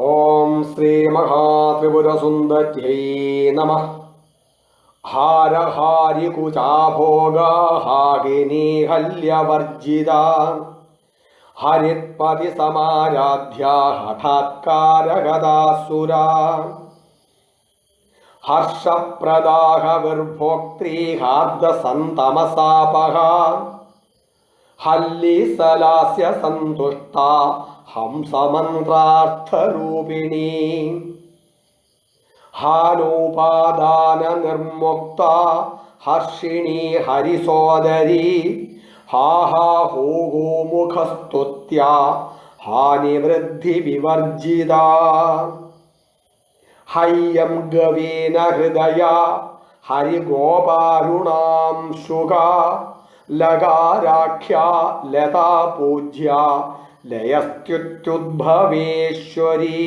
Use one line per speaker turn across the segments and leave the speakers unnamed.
ഓം ശ്രീ മഹാത്രിപുരസുന്ദര്यै നമഃ. ഹാരഹാരികുചാഭോഗാഹാകിനീഹല്യവർജിത ഹരിത്പതിസമാരാധ്യ ഹഠാത്കാരഗതാസുരാ ഹർഷപ്രദാഹവിർഭോക്ത്രീ ഹാർദസന്തമസാപഹ ഹല്ലിസലാസ്യ സന്തുഷ്ട ഹംസമന്ത്രാർത്ഥരൂപിണീ ഹാനോപാദാന നിർമുക്ത ഹർഷിണീ ഹരിസോദരീ ഹാഹാഹോഹോ മുഖസ്തുത്യ ഹാനിവൃദ്ധി വിവർജിത ഹയ്യം ഗവേന ഹൃദയ ഹരിഗോപാരുണാം ശുക ലകാരാഖ്യ ലതാ പൂജ്യ ലയസ്ത്യുത്യുദ്ഭവേശ്വരീ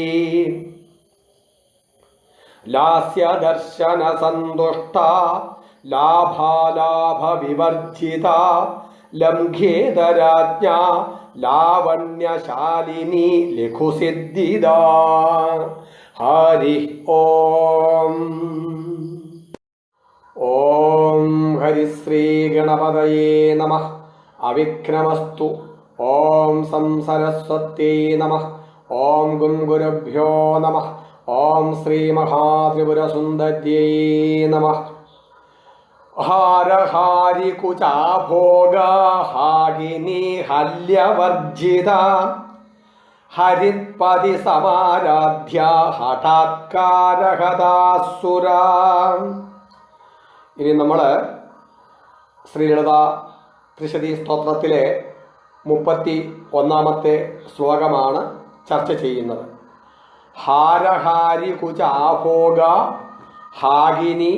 ലാസ്യദർശന സന്തുഷ്ട ലാഭാലാഭ വിവർജിത ലംഘേതരാജ്ഞ ലാവണ്യശാലിനി ലഘുസിദ്ധിദ. ഹരി ഓം. ഓം ഹരിശ്രീ ഗണപതയേ നമഃ. അവിഘ്നമസ്തു. ഓം സംസരസ്വത്യൈ നമഃ. ഓം ഗും ഗുരുഭ്യോ നമഃ. ഓം ശ്രീ മഹാത്രിപുരസുന്ദര്यै നമഃ. ഹാരഹാരികുചാഭോഗാഹാകിനീഹല്യവർജിത ഹരിത്പതിസമാരാധ്യ ഹഠാത്കാരഗതാസുരാ. ഇനി നമ്മൾ ശ്രീലളിത ത്രിശതി സ്തോത്രത്തിലെ 31-ാമത്തെ ശ്ലോകമാണ് ചർച്ച ചെയ്യുന്നത്. ഹാരഹാരികുചാഭോഗ ഹാകിനി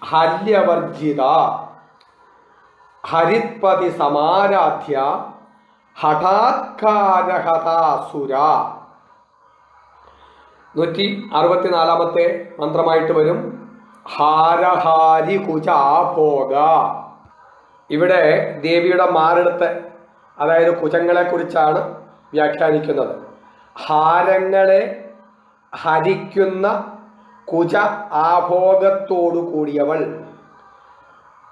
ഹല്യവർജിത ഹരിത്പതി സമാരാധ്യ ഹഠാത്കാരഹതാസുര. 164-ാമത്തെ മന്ത്രമായിട്ട് വരും ഹാരഹാരികുചാഭോഗ. ഇവിടെ ദേവിയുടെ മാറിടത്തെ, അതായത് കുചങ്ങളെക്കുറിച്ചാണ് വ്യാഖ്യാനിക്കുന്നത്. ഹാരങ്ങളെ ഹരിക്കുന്ന കുച ആഭോഗത്തോടു കൂടിയവൾ,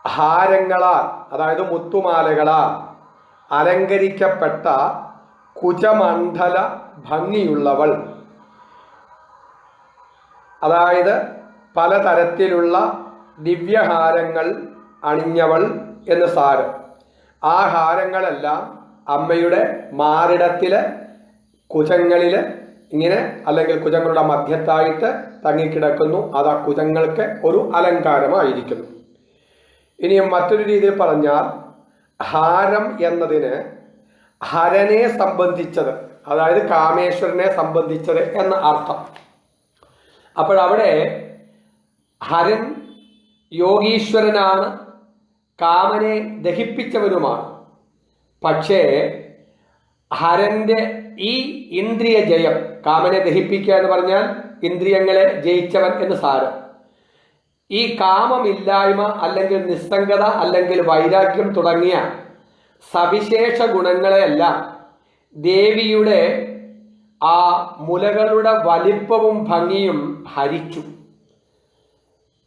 ഹാരങ്ങളാൽ അതായത് മുത്തുമാലകളാൽ അലങ്കരിക്കപ്പെട്ട കുചമണ്ഡല ഭംഗിയുള്ളവൾ, അതായത് പലതരത്തിലുള്ള ദിവ്യഹാരങ്ങൾ അണിഞ്ഞവൾ എന്ന് സാരം. ആ ഹാരങ്ങളെല്ലാം അമ്മയുടെ മാറിടത്തിലെ കുചങ്ങളിൽ ഇങ്ങനെ, അല്ലെങ്കിൽ കുചങ്ങളുടെ മധ്യത്തായിട്ട് തങ്ങിക്കിടക്കുന്നു. അത് ആ കുചങ്ങൾക്ക് ഒരു അലങ്കാരമായിരിക്കുന്നു. ഇനിയും മറ്റൊരു രീതിയിൽ പറഞ്ഞാൽ ഹാരം എന്നതിന് ഹരനെ സംബന്ധിച്ചത്, അതായത് കാമേശ്വരനെ സംബന്ധിച്ചത് എന്ന അർത്ഥം. അപ്പോഴവിടെ ഹരൻ യോഗീശ്വരനാണ്, കാമനെ ദഹിപ്പിച്ചവനുമാണ്. പക്ഷേ ഹരന്റെ ഈ ഇന്ദ്രിയ ജയം, കാമനെ ദഹിപ്പിക്കുക എന്ന് പറഞ്ഞാൽ ഇന്ദ്രിയങ്ങളെ ജയിച്ചവൻ എന്ന് സാരം. ഈ കാമമില്ലായ്മ അല്ലെങ്കിൽ നിസ്സംഗത അല്ലെങ്കിൽ വൈരാഗ്യം തുടങ്ങിയ സവിശേഷ ഗുണങ്ങളെയെല്ലാം ദേവിയുടെ ആ മുലകളുടെ വലിപ്പവും ഭംഗിയും ഹരിച്ചു.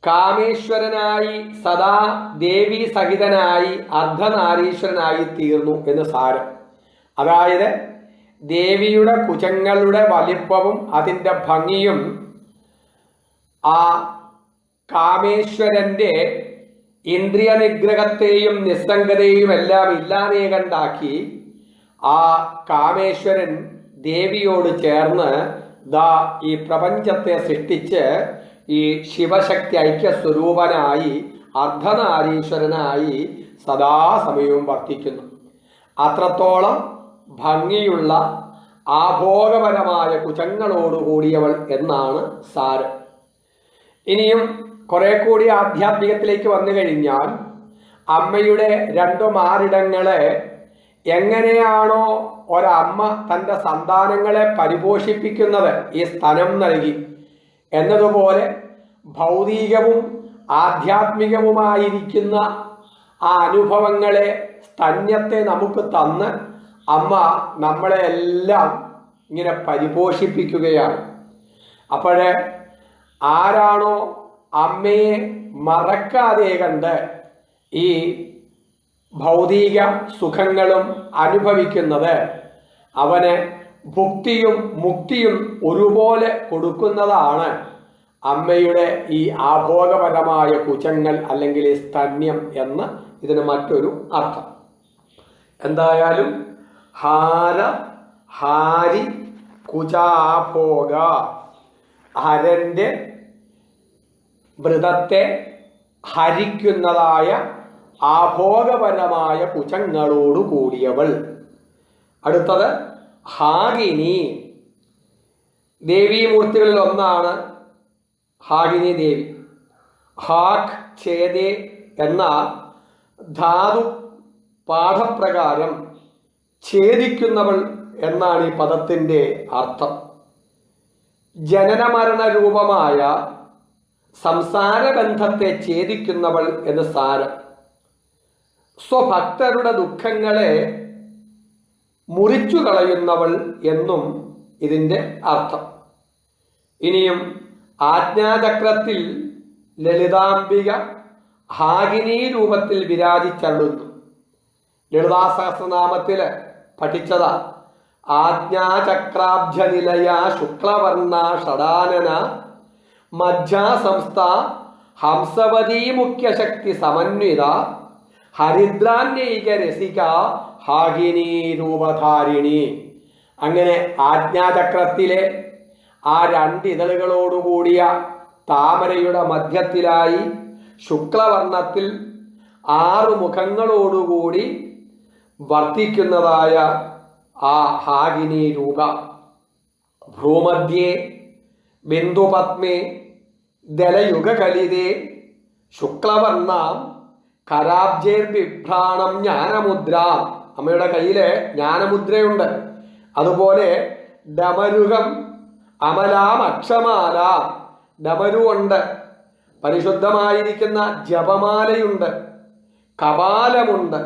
കാമേശ്വരനായി സദാ ദേവി സഹിതനായി അർദ്ധനാരീശ്വരനായി തീർന്നു എന്ന് സാരം. അതായത് ദേവിയുടെ കുചങ്ങളുടെ വലിപ്പവും അതിൻ്റെ ഭംഗിയും ആ കാമേശ്വരൻ്റെ ഇന്ദ്രിയ നിഗ്രഹത്തെയും നിസ്സംഗതയും എല്ലാം ഇല്ലാതെ കണ്ടാക്കി ആ കാമേശ്വരൻ ദേവിയോട് ചേർന്ന് ദാ ഈ പ്രപഞ്ചത്തെ സൃഷ്ടിച്ച് ഈ ശിവശക്തി ഐക്യസ്വരൂപനായി അർദ്ധനാരീശ്വരനായി സദാസമയവും വർത്തിക്കുന്നു. അത്രത്തോളം ഭംഗിയുള്ള ആഭോഗപരമായ കുചങ്ങളോടുകൂടിയവൾ എന്നാണ് സാരം. ഇനിയും കുറെ കൂടി ആധ്യാത്മികത്തിലേക്ക് വന്നു കഴിഞ്ഞാൽ അമ്മയുടെ 2 മാറിടങ്ങളെ എങ്ങനെയാണോ ഒരമ്മ തൻ്റെ സന്താനങ്ങളെ പരിപോഷിപ്പിക്കുന്നത് ഈ സ്തനം നൽകി എന്നതുപോലെ ഭൗതികവും ആധ്യാത്മികവുമായിരിക്കുന്ന ആ അനുഭവങ്ങളെ, സ്തന്യത്തെ നമുക്ക് തന്ന് അമ്മ നമ്മളെ എല്ലാം ഇങ്ങനെ പരിപോഷിപ്പിക്കുകയാണ്. അപ്പോഴേ ആരാണോ അമ്മയെ മറക്കാതെ കണ്ട് ഈ ഭൗതിക സുഖങ്ങളും അനുഭവിക്കുന്നത് അവന് ഭുക്തിയും മുക്തിയും ഒരുപോലെ കൊടുക്കുന്നതാണ് അമ്മയുടെ ഈ ആഭോഗപരമായ കുചങ്ങൾ അല്ലെങ്കിൽ സ്തന്യം എന്ന് ഇതിന് മറ്റൊരു അർത്ഥം. എന്തായാലും ഹാര ഹാരി കുചാഭോഗ, ഹരന്റെ വ്രതത്തെ ഹരിക്കുന്നതായ ആഭോഗപരമായ കുചങ്ങളോടു കൂടിയവൾ. അടുത്തത് ഹാഗിനി. ദേവീമൂർത്തികളിൽ ഒന്നാണ് ഹാഗിനി ദേവി. ഹാഗ് ഛേദേ എന്ന ധാതു പാഠപ്രകാരം ഛേദിക്കുന്നവൾ എന്നാണ് ഈ പദത്തിൻ്റെ അർത്ഥം. ജനനമരണ രൂപമായ സംസാരബന്ധത്തെ ഛേദിക്കുന്നവൾ എന്ന് സാരം. സ്വഭക്തരുടെ ദുഃഖങ്ങളെ മുറിച്ചു കളയുന്നവൾ എന്നും ഇതിൻ്റെ അർത്ഥം. ഇനിയും ആജ്ഞാചക്രത്തിൽ ലളിതാംബിക ഹാഗിനി രൂപത്തിൽ വിരാജിച്ചള്ളുന്നു. ലളിതാ സഹസ്രനാമത്തിൽ പഠിച്ചതാ ആജ്ഞാചക്രാബ്ജനിലയ ശുക്ലവർണ ഷടാനന മധ്യാസംസ്ഥ ഹംസവതീ മുഖ്യശക്തി സമന്വിത ഹരിദ്രാന്യൈക രസിക ഹാഗിനി രൂപധാരിണി. അങ്ങനെ ആജ്ഞാചക്രത്തിലെ ആ രണ്ടിതളുകളോടുകൂടിയ താമരയുടെ മധ്യത്തിലായി ശുക്ലവർണ്ണത്തിൽ 6 മുഖങ്ങളോടുകൂടി വർത്തിക്കുന്നതായ ആ ഹാഗിനി രൂപ. ഭ്രൂമധ്യേ ബിന്ദുപത്മേ ദലയുഗകലിതേ ശുക്ലവർണ്ണാം കരാബ്ജേർബിഭ്രാണം ജ്ഞാനമുദ്ര. അമ്മയുടെ കയ്യിൽ ജ്ഞാനമുദ്രയുണ്ട്. അതുപോലെ ഡമരുകം അമലാം അക്ഷമാല, ഡമരു ഉണ്ട്. പരിശുദ്ധമായിരിക്കുന്ന ജപമാലയുണ്ട്. കപാലമുണ്ട്.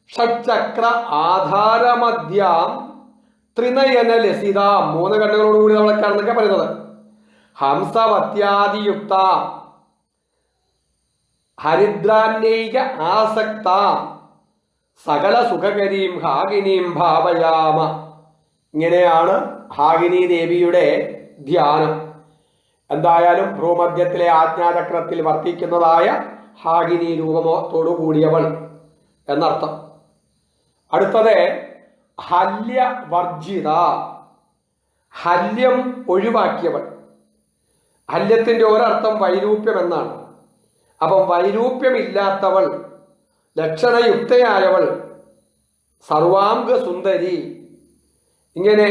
ഷഡ്ചക്ര ആധാരമധ്യാം ത്രിനയന ലസിത, 3 കണ്ണുകളോടുകൂടി നമ്മളെ കാണുന്നൊക്കെ പറയുന്നത്. ഹംസവത്യാദിയുക്ത ഹരിദ്രാന്യൈക ആസക്ത സകല സുഖകരീം ഹാഗിനീം ഭാവയാമ. ഇങ്ങനെയാണ് ഹാഗിനി ദേവിയുടെ ധ്യാനം. എന്തായാലും ഭ്രൂമധ്യത്തിലെ ആജ്ഞാചക്രത്തിൽ വർത്തിക്കുന്നതായ ഹാഗിനി രൂപമോത്തോടു കൂടിയവൾ എന്നർത്ഥം. അടുത്തത് ഹല്യവർജിത, ഹല്യം ഒഴിവാക്കിയവൾ. ഹല്യത്തിൻ്റെ ഒരർത്ഥം വൈരൂപ്യം എന്നാണ്. അപ്പം വൈരൂപ്യമില്ലാത്തവൾ, ലക്ഷണയുക്തയായവൾ, സർവാംഗ സുന്ദരി. ഇങ്ങനെ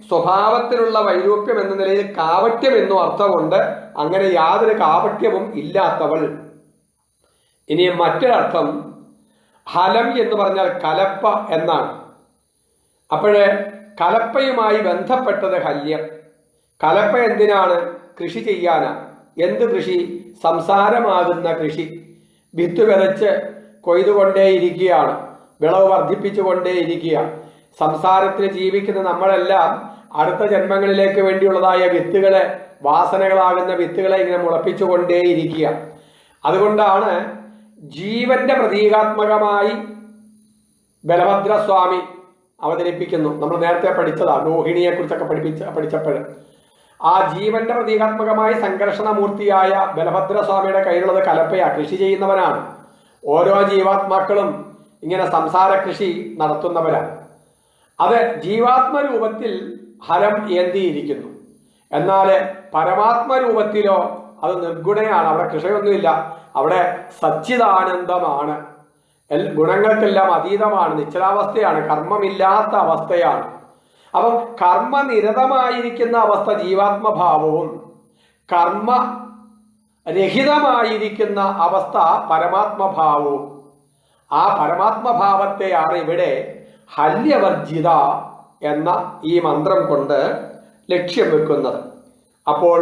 സ്വഭാവത്തിലുള്ള വൈരൂപ്യം എന്ന നിലയിൽ കാപട്യം എന്നും അർത്ഥമുണ്ട്. അങ്ങനെ യാതൊരു കാപട്യവും ഇല്ലാത്തവൾ. ഇനി മറ്റൊരർത്ഥം ഹലം എന്ന് പറഞ്ഞാൽ കലപ്പ എന്നാണ്. അപ്പോഴേ കലപ്പയുമായി ബന്ധപ്പെട്ടത് ഹല്യം. കലപ്പ എന്തിനാണ്? കൃഷി ചെയ്യാനാണ്. എന്ത് കൃഷി? സംസാരമാകുന്ന കൃഷി. വിത്ത് വിതച്ച് കൊയ്തുകൊണ്ടേയിരിക്കുകയാണ്, വിളവ് വർദ്ധിപ്പിച്ചുകൊണ്ടേയിരിക്കുക. സംസാരത്തിൽ ജീവിക്കുന്ന നമ്മളെല്ലാം അടുത്ത ജന്മങ്ങളിലേക്ക് വേണ്ടിയുള്ളതായ വിത്തുകളെ, വാസനകളാകുന്ന വിത്തുകളെ ഇങ്ങനെ മുളപ്പിച്ചുകൊണ്ടേയിരിക്കുക. അതുകൊണ്ടാണ് ജീവന്റെ പ്രതീകാത്മകമായി ബലഭദ്രസ്വാമി അവതരിപ്പിക്കുന്നു. നമ്മൾ നേരത്തെ പഠിച്ചതാണ്, രോഹിണിയെ കുറിച്ചൊക്കെ പഠിച്ചപ്പോൾ ആ ജീവന്റെ പ്രതീകാത്മകമായി സംഘർഷണമൂർത്തിയായ ബലഭദ്രസ്വാമിയുടെ കയ്യിലുള്ളത് കലപ്പയാ, കൃഷി ചെയ്യുന്നവനാണ്. ഓരോ ജീവാത്മാക്കളും ഇങ്ങനെ സംസാര കൃഷി നടത്തുന്നവരാണ്. അത് ജീവാത്മരൂപത്തിൽ ഹരം ഏന്തിയിരിക്കുന്നു. എന്നാൽ പരമാത്മരൂപത്തിലോ അത് നിർഗുണയാണ്. അവിടെ കൃഷയൊന്നുമില്ല, അവിടെ സച്ചിദാനന്ദമാണ്. ഗുണങ്ങൾക്കെല്ലാം അതീതമാണ്, നിശ്ചലാവസ്ഥയാണ്, കർമ്മമില്ലാത്ത അവസ്ഥയാണ്. അപ്പം കർമ്മനിരതമായിരിക്കുന്ന അവസ്ഥ ജീവാത്മഭാവവും കർമ്മരഹിതമായിരിക്കുന്ന അവസ്ഥ പരമാത്മഭാവവും. ആ പരമാത്മഭാവത്തെയാണ് ഇവിടെ ഹല്യവർജിത എന്ന ഈ മന്ത്രം കൊണ്ട് ലക്ഷ്യം വെക്കുന്നത്. അപ്പോൾ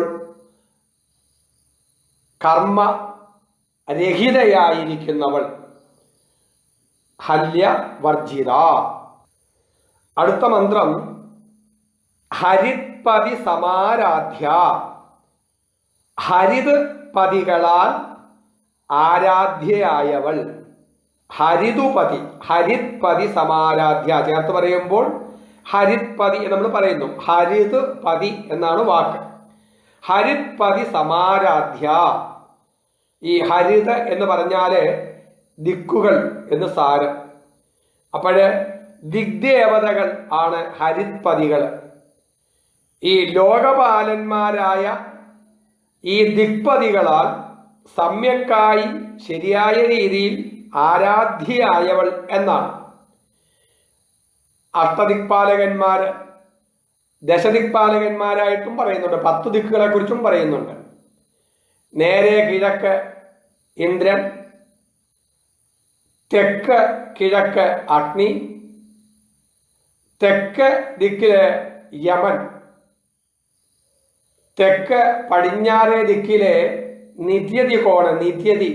കർമ്മരഹിതയായിരിക്കുന്നവൾ ഹല്യവർജിത. അടുത്ത മന്ത്രം ഹരിത്പതി സമാരാധ്യ, ഹരിത് പതികളാൽ ആരാധ്യയായവൾ. ഹരിതുപതി, ഹരിത്പതി സമാരാധ്യ ചേർത്ത് പറയുമ്പോൾ ഹരിത്പതി എന്ന് നമ്മൾ പറയുന്നു. ഹരിത് പതി എന്നാണ് വാക്ക്. ഹരിത്പതി സമാരാധ്യ. ഈ ഹരിത് എന്ന് പറഞ്ഞാല് ദിക്കുകൾ എന്ന് സാരം. അപ്പോഴ് ദിഗ്ദേവതകൾ ആണ് ഹരിത്പതികൾ. ഈ ലോകപാലന്മാരായ ഈ ദിക്പതികളാൽ സമ്യക്കായി ശരിയായ രീതിയിൽ ആരാധ്യയായവൾ എന്നാണ്. അഷ്ടദിക്പാലകന്മാര് ദശദിക്പാലകന്മാരായിട്ടും പറയുന്നുണ്ട്. 10 ദിക്കുകളെ കുറിച്ചും പറയുന്നുണ്ട്. നേരെ കിഴക്ക് ഇന്ദ്രൻ, തെക്ക് കിഴക്ക് അഗ്നി, തെക്ക് ദിക്കില് യമൻ, തെക്ക് പടിഞ്ഞാറേ ദിക്കിലെ നിത്യതി കോണ് നിത്യതി,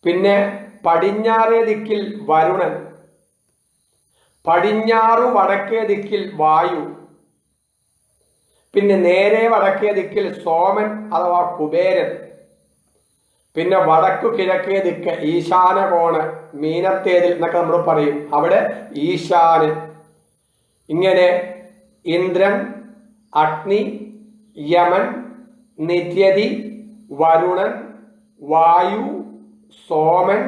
പിന്നെ പടിഞ്ഞാറേ ദിക്കിൽ വരുണൻ, പടിഞ്ഞാറു വടക്കേ ദിക്കിൽ വായു, പിന്നെ നേരെ വടക്കേ ദിക്കിൽ സോമൻ അഥവാ കുബേരൻ, പിന്നെ വടക്കു കിഴക്കേ ദിക്ക് ഈശാന കോണ് മീനത്തേതിൽ എന്നൊക്കെ നമ്മൾ പറയും, അവിടെ ഈശാനൻ. ഇങ്ങനെ ഇന്ദ്രൻ, അഗ്നി, യമൻ, നിത്യതി, വരുണൻ, വായു, സോമൻ,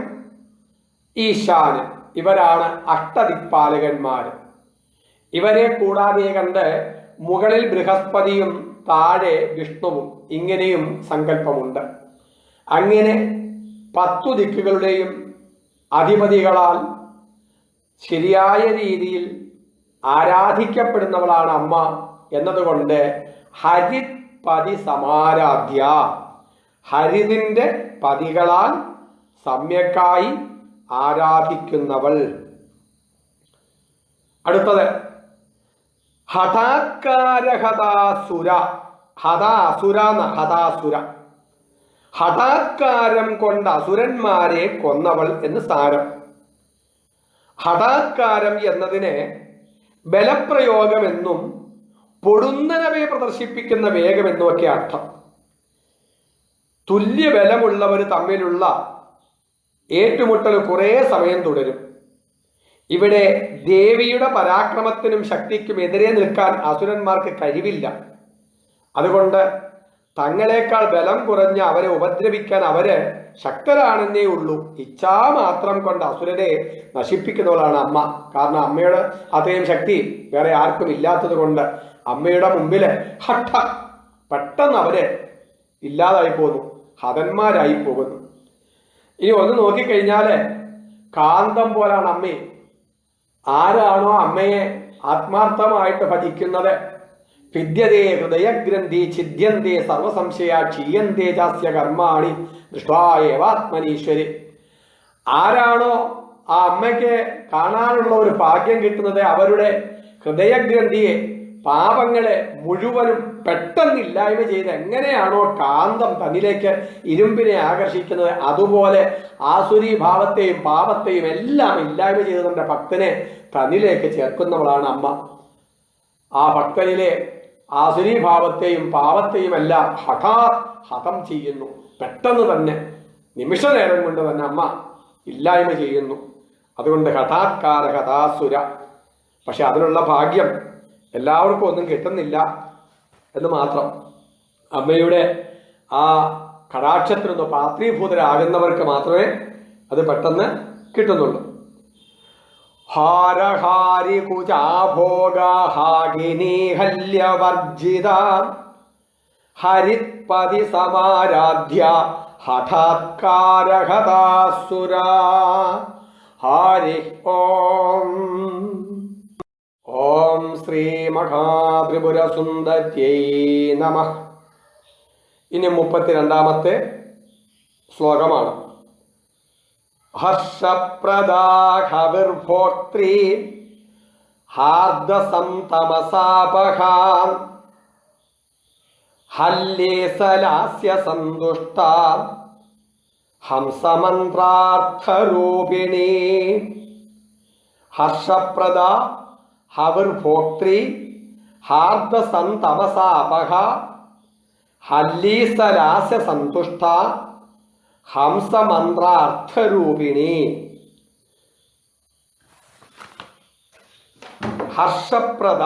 ഈശാനൻ ഇവരാണ് അഷ്ടദിക്പാലകന്മാർ. ഇവരെ കൂടാതെ കണ്ട് മുകളിൽ ബൃഹസ്പതിയും താഴെ വിഷ്ണുവും, ഇങ്ങനെയും സങ്കല്പമുണ്ട്. അങ്ങനെ 10 ദിക്കുകളുടെയും അധിപതികളാൽ ശരിയായ രീതിയിൽ ആരാധിക്കപ്പെടുന്നവളാണ് അമ്മ എന്നതുകൊണ്ട് ഹരിത്പതി സമാരാധ്യ, ഹരിതിന്റെ പതികളാൽ സമ്യക്കായി ആരാധിക്കുന്നവൾ. അടുത്തത് ഹഠാത്കാരഹതാസുര. ഹതാസുര, ഹതാസുര, ഹഠാത്കാരം കൊണ്ട് അസുരന്മാരെ കൊന്നവൾ എന്ന് സാരം. ഹഠാത്കാരം എന്നതിന് ബലപ്രയോഗമെന്നും പൊടുന്നനവെ പ്രദർശിപ്പിക്കുന്ന വേഗമെന്നുമൊക്കെ അർത്ഥം. തുല്യ ബലമുള്ളവർ തമ്മിലുള്ള ഏറ്റുമുട്ടൽ കുറേ സമയം തുടരും. ഇവിടെ ദേവിയുടെ പരാക്രമത്തിനും ശക്തിക്കും എതിരെ നിൽക്കാൻ അസുരന്മാർക്ക് കഴിവില്ല. അതുകൊണ്ട് തങ്ങളെക്കാൾ ബലം കുറഞ്ഞ അവരെ ഉപദ്രവിക്കാൻ അവര് ശക്തരാണെന്നേ ഉള്ളൂ. ഇച്ഛാമാത്രം കൊണ്ട് അസുരരെ നശിപ്പിക്കുന്നവളാണ് അമ്മ. കാരണം അമ്മയുടെ അത്രയും ശക്തി വേറെ ആർക്കും ഇല്ലാത്തത് കൊണ്ട് അമ്മയുടെ മുമ്പില് പെട്ടെന്ന് അവര് ഇല്ലാതായി പോകുന്നു, ഹതന്മാരായി പോകുന്നു. ഇനി ഒന്ന് നോക്കിക്കഴിഞ്ഞാല് കാന്തം പോലാണ് അമ്മയെ. ആരാണോ അമ്മയെ ആത്മാർത്ഥമായിട്ട് ഭജിക്കുന്നത്, വിദ്യതേ ഹൃദയഗ്രന്ഥി ഛിദ്യന്തേ സർവസംശയ ക്ഷീയന്തേ ചാസ്യ കർമാണി ദൃഷ്ടായേവാത്മനീശ്വരി. ആരാണോ ആ അമ്മയ്ക്ക് കാണാനുള്ള ഒരു ഭാഗ്യം കിട്ടുന്നത്, അവരുടെ ഹൃദയഗ്രന്ഥിയെ, പാപങ്ങളെ മുഴുവനും പെട്ടെന്ന് ഇല്ലായ്മ ചെയ്ത് എങ്ങനെയാണോ കാന്തം തന്നിലേക്ക് ഇരുമ്പിനെ ആകർഷിക്കുന്നത്, അതുപോലെ ആസുരി ഭാവത്തെയും പാപത്തെയും എല്ലാം ഇല്ലായ്മ ചെയ്ത് തന്റെ ഭക്തനെ തന്നിലേക്ക് ചേർക്കുന്നവളാണ് അമ്മ. ആ ഭക്തനിലെ ആസുരി ഭാവത്തെയും പാപത്തെയും എല്ലാം ഹഠം ചെയ്യുന്നു. പെട്ടെന്ന് തന്നെ നിമിഷ നേരം കൊണ്ട് തന്നെ അമ്മ ഇല്ലായ്മ ചെയ്യുന്നു. അതുകൊണ്ട് ഹഠാത്കാര ഹഠാസുര. പക്ഷെ അതിനുള്ള ഭാഗ്യം എല്ലാവർക്കും ഒന്നും കിട്ടുന്നില്ല എന്ന് മാത്രം. അമ്മയുടെ ആ കടാക്ഷത്തിനൊന്ന് പാത്രീഭൂതരാകുന്നവർക്ക് മാത്രമേ അത് പെട്ടെന്ന് കിട്ടുന്നുള്ളൂ. ഹാരഹാരി കുചാഭോഗാഹാഗിനി ഹല്യവർജിത ഹരിത്പതി സമാരാധ്യ ഹഠാത്കാരഹതാസുര. ഹരി ഓം. ഓം ശ്രീ മഹാത്രിപുരസുന്ദര്यै നമഃ. ഇനി 32ാമത്തെ ശ്ലോകമാണ്. ഹർഷപ്രദാഹവിർഭോക്ത്രീ ഹാർദസംതമസാപഹാം ഹല്ലേസലാസ്യ സന്തുഷ്ട ഹംസമന്ത്രാർത്ഥരൂപിണീ. ഹർഷപ്രദ ഹവിർഭോക്ത്രീ ഹാർദസന്തമസാപഹ ഹല്ലീസലാസ്യ സന്തുഷ്ട ഹംസമന്ത്രാർത്ഥരൂപിണി. ഹർഷപ്രദ,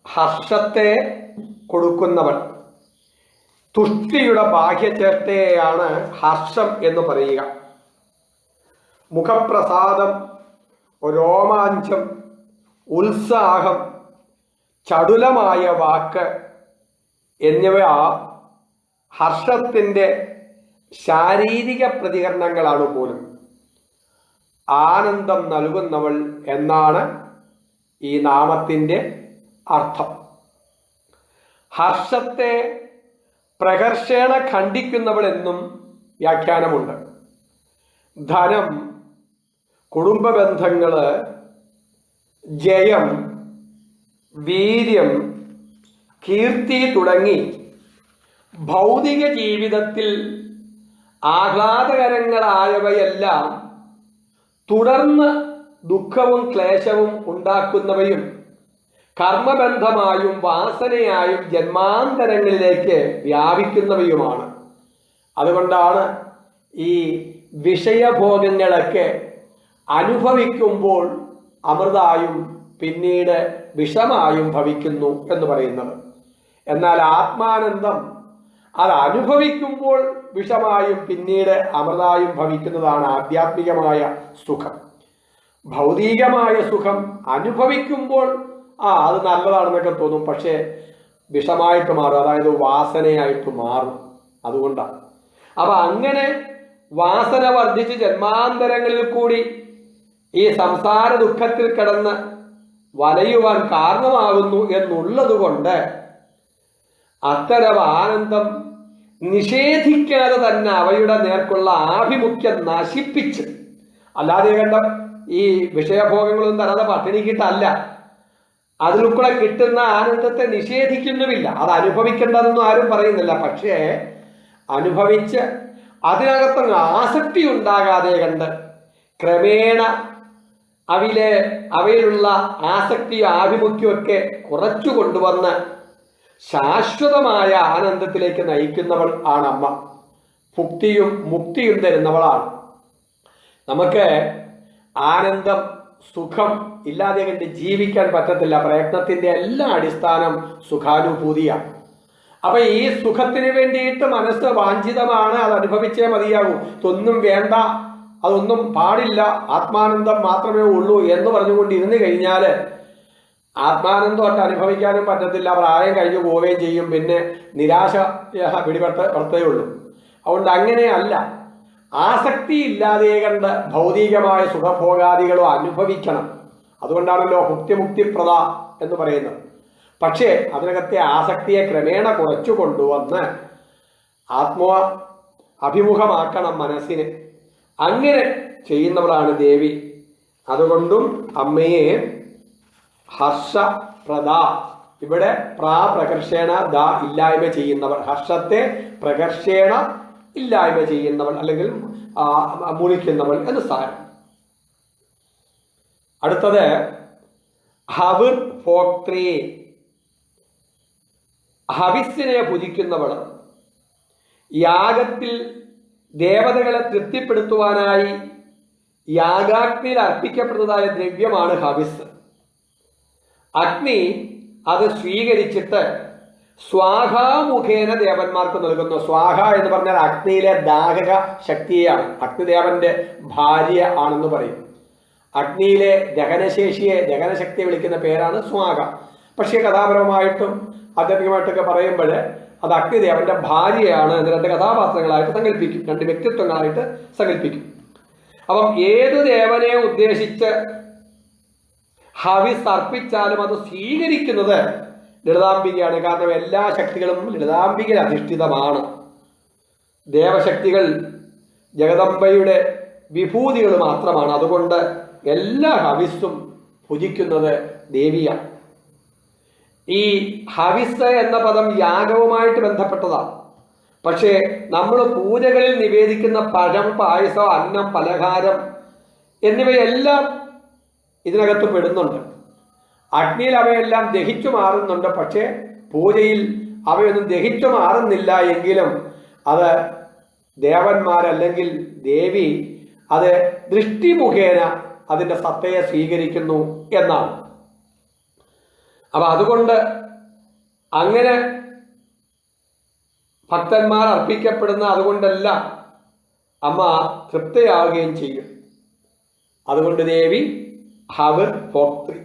ഹർഷത്തെ കൊടുക്കുന്നവൾ. തുഷ്ടിയുടെ ബാഹ്യചേഷ്ടയാണ് ഹർഷം എന്ന് പറയുക. മുഖപ്രസാദം, രോമാഞ്ചം, ഉത്സാഹം, ചടുലമായ വാക്ക് എന്നിവ ഹർഷത്തിൻ്റെ ശാരീരിക പ്രതികരണങ്ങളാണ് പോലും. ആനന്ദം നൽകുന്നവൾ എന്നാണ് ഈ നാമത്തിൻ്റെ അർത്ഥം. ഹർഷത്തെ പ്രകർഷേണ ഖണ്ഡിക്കുന്നവൾ എന്നും വ്യാഖ്യാനമുണ്ട്. ധനം, കുടുംബ ബന്ധങ്ങള്, ജയം, വീര്യം, കീർത്തി തുടങ്ങി ഭൗതിക ജീവിതത്തിൽ ആഹ്ലാദകരങ്ങളായവയെല്ലാം തുടർന്ന് ദുഃഖവും ക്ലേശവും ഉണ്ടാക്കുന്നവയും കർമ്മബന്ധമായും വാസനയായും ജന്മാന്തരങ്ങളിലേക്ക് വ്യാപിക്കുന്നവയുമാണ്. അതുകൊണ്ടാണ് ഈ വിഷയഭോഗങ്ങളൊക്കെ അനുഭവിക്കുമ്പോൾ അമൃതായും പിന്നീട് വിഷമായും ഭവിക്കുന്നു എന്ന് പറയുന്നത്. എന്നാൽ ആത്മാനന്ദം അത് അനുഭവിക്കുമ്പോൾ വിഷമായും പിന്നീട് അമൃതായും ഭവിക്കുന്നതാണ് ആധ്യാത്മികമായ സുഖം. ഭൗതികമായ സുഖം അനുഭവിക്കുമ്പോൾ അത് നല്ലതാണെന്നൊക്കെ തോന്നും, പക്ഷേ വിഷമായിട്ട് മാറും, അതായത് വാസനയായിട്ട് മാറും. അതുകൊണ്ടാണ്. അപ്പൊ അങ്ങനെ വാസന വർദ്ധിച്ച് ജന്മാന്തരങ്ങളിൽ കൂടി ഈ സംസാര ദുഃഖത്തിൽ കിടന്ന് വലയുവാൻ കാരണമാകുന്നു എന്നുള്ളത് കൊണ്ട് അത്തരം ആനന്ദം നിഷേധിക്കാതെ തന്നെ അവയുടെ നേർക്കുള്ള ആഭിമുഖ്യം നശിപ്പിച്ച്, അല്ലാതെ കണ്ട ഈ വിഷയഭോഗങ്ങളൊന്നും തരാതെ പട്ടിണിക്കിട്ടല്ല, അതിലൂടെ കിട്ടുന്ന ആനന്ദത്തെ നിഷേധിക്കുന്നുമില്ല. അത് അനുഭവിക്കേണ്ടതെന്നും ആരും പറയുന്നില്ല. പക്ഷേ അനുഭവിച്ച് അതിനകത്തങ്ങ് ആസക്തി ഉണ്ടാകാതെ കണ്ട് ക്രമേണ അവയിലുള്ള ആസക്തിയും ആഭിമുഖ്യമൊക്കെ കുറച്ചു കൊണ്ടുവന്ന് ശാശ്വതമായ ആനന്ദത്തിലേക്ക് നയിക്കുന്നവൾ ആണ് അമ്മ. ഭുക്തിയും മുക്തിയും തരുന്നവളാണ്. നമുക്ക് ആനന്ദം, സുഖം ഇല്ലാതെ കണ്ട് ജീവിക്കാൻ പറ്റത്തില്ല. പ്രയത്നത്തിന്റെ എല്ലാ അടിസ്ഥാനം സുഖാനുഭൂതിയാണ്. അപ്പൊ ഈ സുഖത്തിന് വേണ്ടിയിട്ട് മനസ്സ് വാഞ്ചിതമാണ്, അത് അനുഭവിച്ചേ മതിയാകൂ, ഇതൊന്നും വേണ്ട, അതൊന്നും പാടില്ല, ആത്മാനന്ദം മാത്രമേ ഉള്ളൂ എന്ന് പറഞ്ഞുകൊണ്ട് ഇരുന്ന് കഴിഞ്ഞാൽ ആത്മാനന്ദമായിട്ട് അനുഭവിക്കാനും പറ്റത്തില്ല. പ്രായം കഴിഞ്ഞു പോവുകയും ചെയ്യും. പിന്നെ നിരാശ പിടിപെട്ടേ ഉള്ളൂ. അതുകൊണ്ട് അങ്ങനെയല്ല, ആസക്തി ഇല്ലാതെ കണ്ട് ഭൗതികമായ സുഖഭോഗാദികളോ അനുഭവിക്കണം. അതുകൊണ്ടാണല്ലോ മുക്തിപ്രദ എന്ന് പറയുന്നത്. പക്ഷേ അതിനകത്തെ ആസക്തിയെ ക്രമേണ കുറച്ചു കൊണ്ടുവന്ന് അഭിമുഖമാക്കണം മനസ്സിനെ. അങ്ങനെ ചെയ്യുന്നവളാണ് ദേവി. അതുകൊണ്ടും അമ്മയെ ഹർഷപ്രദ, ഇവിടെ പ്രകർഷേണ ദ ഇല്ലായ്മ ചെയ്യുന്നവൾ, ഹർഷത്തെ പ്രകർഷേണ ഇല്ലായ്മ ചെയ്യുന്നവൾ അല്ലെങ്കിൽ മുറിക്കുന്നവൾ എന്ന് സാരം. അടുത്തത് ഹവിർ ഭോക്ത്രീ, ഹവിസ്സിനെ ഭുജിക്കുന്നവൾ. യാഗത്തിൽ ദേവതകളെ തൃപ്തിപ്പെടുത്തുവാനായി യാഗാഗ്നിയിൽ അർപ്പിക്കപ്പെടുന്നതായ ദ്രവ്യമാണ് ഹവിസ്. അഗ്നി അത് സ്വീകരിച്ചിട്ട് സ്വാഹാമുഖേന ദേവന്മാർക്ക് നൽകുന്നു. സ്വാഹ എന്ന് പറഞ്ഞാൽ അഗ്നിയിലെ ദാഹക ശക്തിയെയാണ്. അഗ്നിദേവന്റെ ഭാര്യ ആണെന്ന് പറയും. അഗ്നിയിലെ ദഹനശക്തിയെ വിളിക്കുന്ന പേരാണ് സ്വാഹ. പക്ഷേ കഥാപരമായിട്ടും ആധ്യാത്മികമായിട്ടൊക്കെ പറയുമ്പോൾ അത് അഗ്നിദേവന്റെ ഭാര്യയാണ് എന്ന് രണ്ട് കഥാപാത്രങ്ങളായിട്ട് സങ്കല്പിക്കും, രണ്ട് വ്യക്തിത്വങ്ങളായിട്ട് സങ്കല്പിക്കും. അപ്പം ഏതു ദേവനെ ഉദ്ദേശിച്ച് ഹവിസ് അർപ്പിച്ചാലും അത് സ്വീകരിക്കുന്നത് ലളിതാംബികയാണ്. കാരണം എല്ലാ ശക്തികളും ലളിതാംബികയിൽ അധിഷ്ഠിതമാണ്. ദേവശക്തികൾ ജഗദംബയുടെ വിഭൂതികൾ മാത്രമാണ്. അതുകൊണ്ട് എല്ലാ ഹവിസ്സും ഭുജിക്കുന്നത് ദേവിയാണ്. ഈ ഹവിസ് എന്ന പദം യാഗവുമായിട്ട് ബന്ധപ്പെട്ടതാണ്. പക്ഷേ നമ്മൾ പൂജകളിൽ നിവേദിക്കുന്ന പഴം, പായസം, അന്നം, പലഹാരം എന്നിവയെല്ലാം ഇതിനകത്ത് പെടുന്നുണ്ട്. അഗ്നിയിൽ അവയെല്ലാം ദഹിച്ചു മാറുന്നുണ്ട്. പക്ഷേ പൂജയിൽ അവയൊന്നും ദഹിച്ചു മാറുന്നില്ല എങ്കിലും അത് ദേവന്മാരല്ലെങ്കിൽ ദേവി അത് ദൃഷ്ടി മുഖേന അതിൻ്റെ സത്തയെ സ്വീകരിക്കുന്നു എന്നാണ്. അപ്പൊ അതുകൊണ്ട് അങ്ങനെ ഭക്തന്മാർ അർപ്പിക്കപ്പെടുന്ന അതുകൊണ്ടെല്ലാം അമ്മ തൃപ്തയാവുകയും ചെയ്യും. അതുകൊണ്ട് ദേവി ഹവിർ ഭോക്തൃ.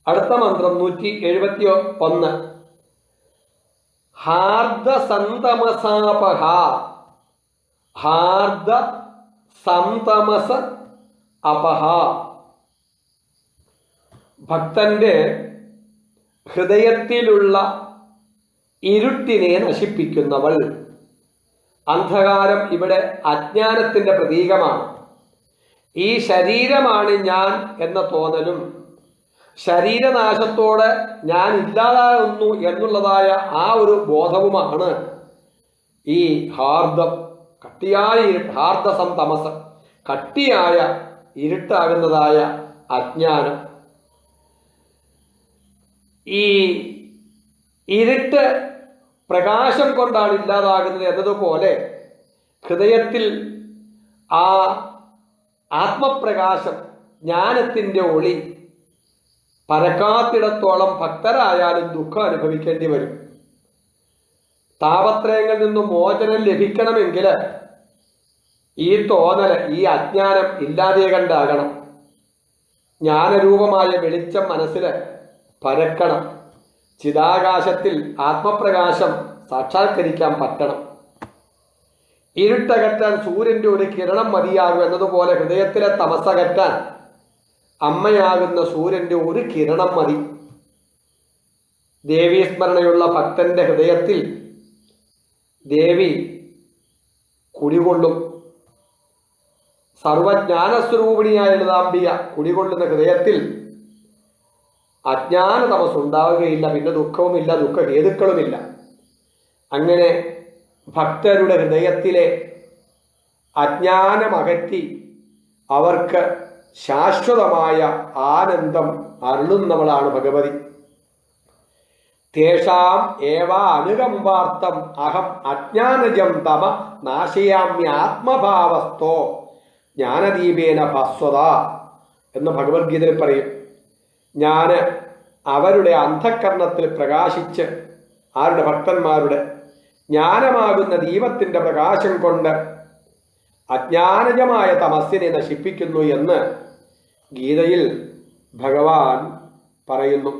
അടുത്ത മന്ത്രം 171. ഹാർദ സന്തമസാപഹ. ഹാർദ സന്തമസ അപഹ. ഭക്തന്റെ ഹൃദയത്തിലുള്ള ഇരുട്ടിനെ നശിപ്പിക്കുന്നവൾ. അന്ധകാരം ഇവിടെ അജ്ഞാനത്തിന്റെ പ്രതീകമാണ്. ഈ ശരീരമാണ് ഞാൻ എന്ന തോന്നലും ശരീരനാശത്തോടെ ഞാൻ ഇല്ലാതാകുന്നു എന്നുള്ളതായ ആ ഒരു ബോധവുമാണ് ഈ ഹാർദം, കട്ടിയായ ഹാർദസം തമസ്, കട്ടിയായ ഇരുട്ടാകുന്നതായ അജ്ഞാനം. ഈ ഇരുട്ട് പ്രകാശം കൊണ്ടാണ് ഇല്ലാതാകുന്നത് എന്നതുപോലെ ഹൃദയത്തിൽ ആ ആത്മപ്രകാശം, ജ്ഞാനത്തിൻ്റെ ഒളി പരക്കാത്തിടത്തോളം ഭക്തരായാലും ദുഃഖം അനുഭവിക്കേണ്ടി വരും. താപത്രയങ്ങളിൽ നിന്നും മോചനം ലഭിക്കണമെങ്കിൽ ഈ തോന്നൽ, ഈ അജ്ഞാനം ഇല്ലാതെ കണ്ടാകണം. ജ്ഞാനരൂപമായ വെളിച്ചം മനസ്സിൽ പരക്കണം. ചിതാകാശത്തിൽ ആത്മപ്രകാശം സാക്ഷാത്കരിക്കാൻ പറ്റണം. ഇരുട്ടകറ്റാൻ സൂര്യന്റെ ഒരു കിരണം മതിയാകും എന്നതുപോലെ ഹൃദയത്തിലെ തമസകറ്റാൻ അമ്മയാകുന്ന സൂര്യന്റെ ഒരു കിരണം മതി. ദേവീസ്മരണയുള്ള ഭക്തന്റെ ഹൃദയത്തിൽ ദേവി കുടികൊള്ളും. സർവജ്ഞാനസ്വരൂപിണിയായ ലളിതാംബിക കുടികൊള്ളുന്ന ഹൃദയത്തിൽ അജ്ഞാന തമസ് ഉണ്ടാവുകയില്ല. പിന്നെ ദുഃഖവുമില്ല, ദുഃഖഹേതുക്കളുമില്ല. അങ്ങനെ ഭക്തരുടെ ഹൃദയത്തിലെ അജ്ഞാനമകറ്റി അവർക്ക് ശാശ്വതമായ ആനന്ദം അരുളുന്നവളാണ് ഭഗവതി. തേഷാം ഏവ അനുകമ്പാർത്ഥം അഹം അജ്ഞാനജം തമ നാശയാമ്യാത്മഭാവസ്ഥോ ജ്ഞാനദീപേന ഭാസ്വത എന്ന് ഭഗവത്ഗീതയിൽ പറയും. ഞാൻ അവരുടെ അന്ധക്കരണത്തിൽ പ്രകാശിച്ച്, ആരുടെ? ഭക്തന്മാരുടെ ജ്ഞാനമാകുന്ന ദീപത്തിൻ്റെ പ്രകാശം കൊണ്ട് അജ്ഞാനജമായ തമസ്സിനെ നശിപ്പിക്കുന്നു എന്ന് ഗീതയിൽ ഭഗവാൻ പറയുന്നു.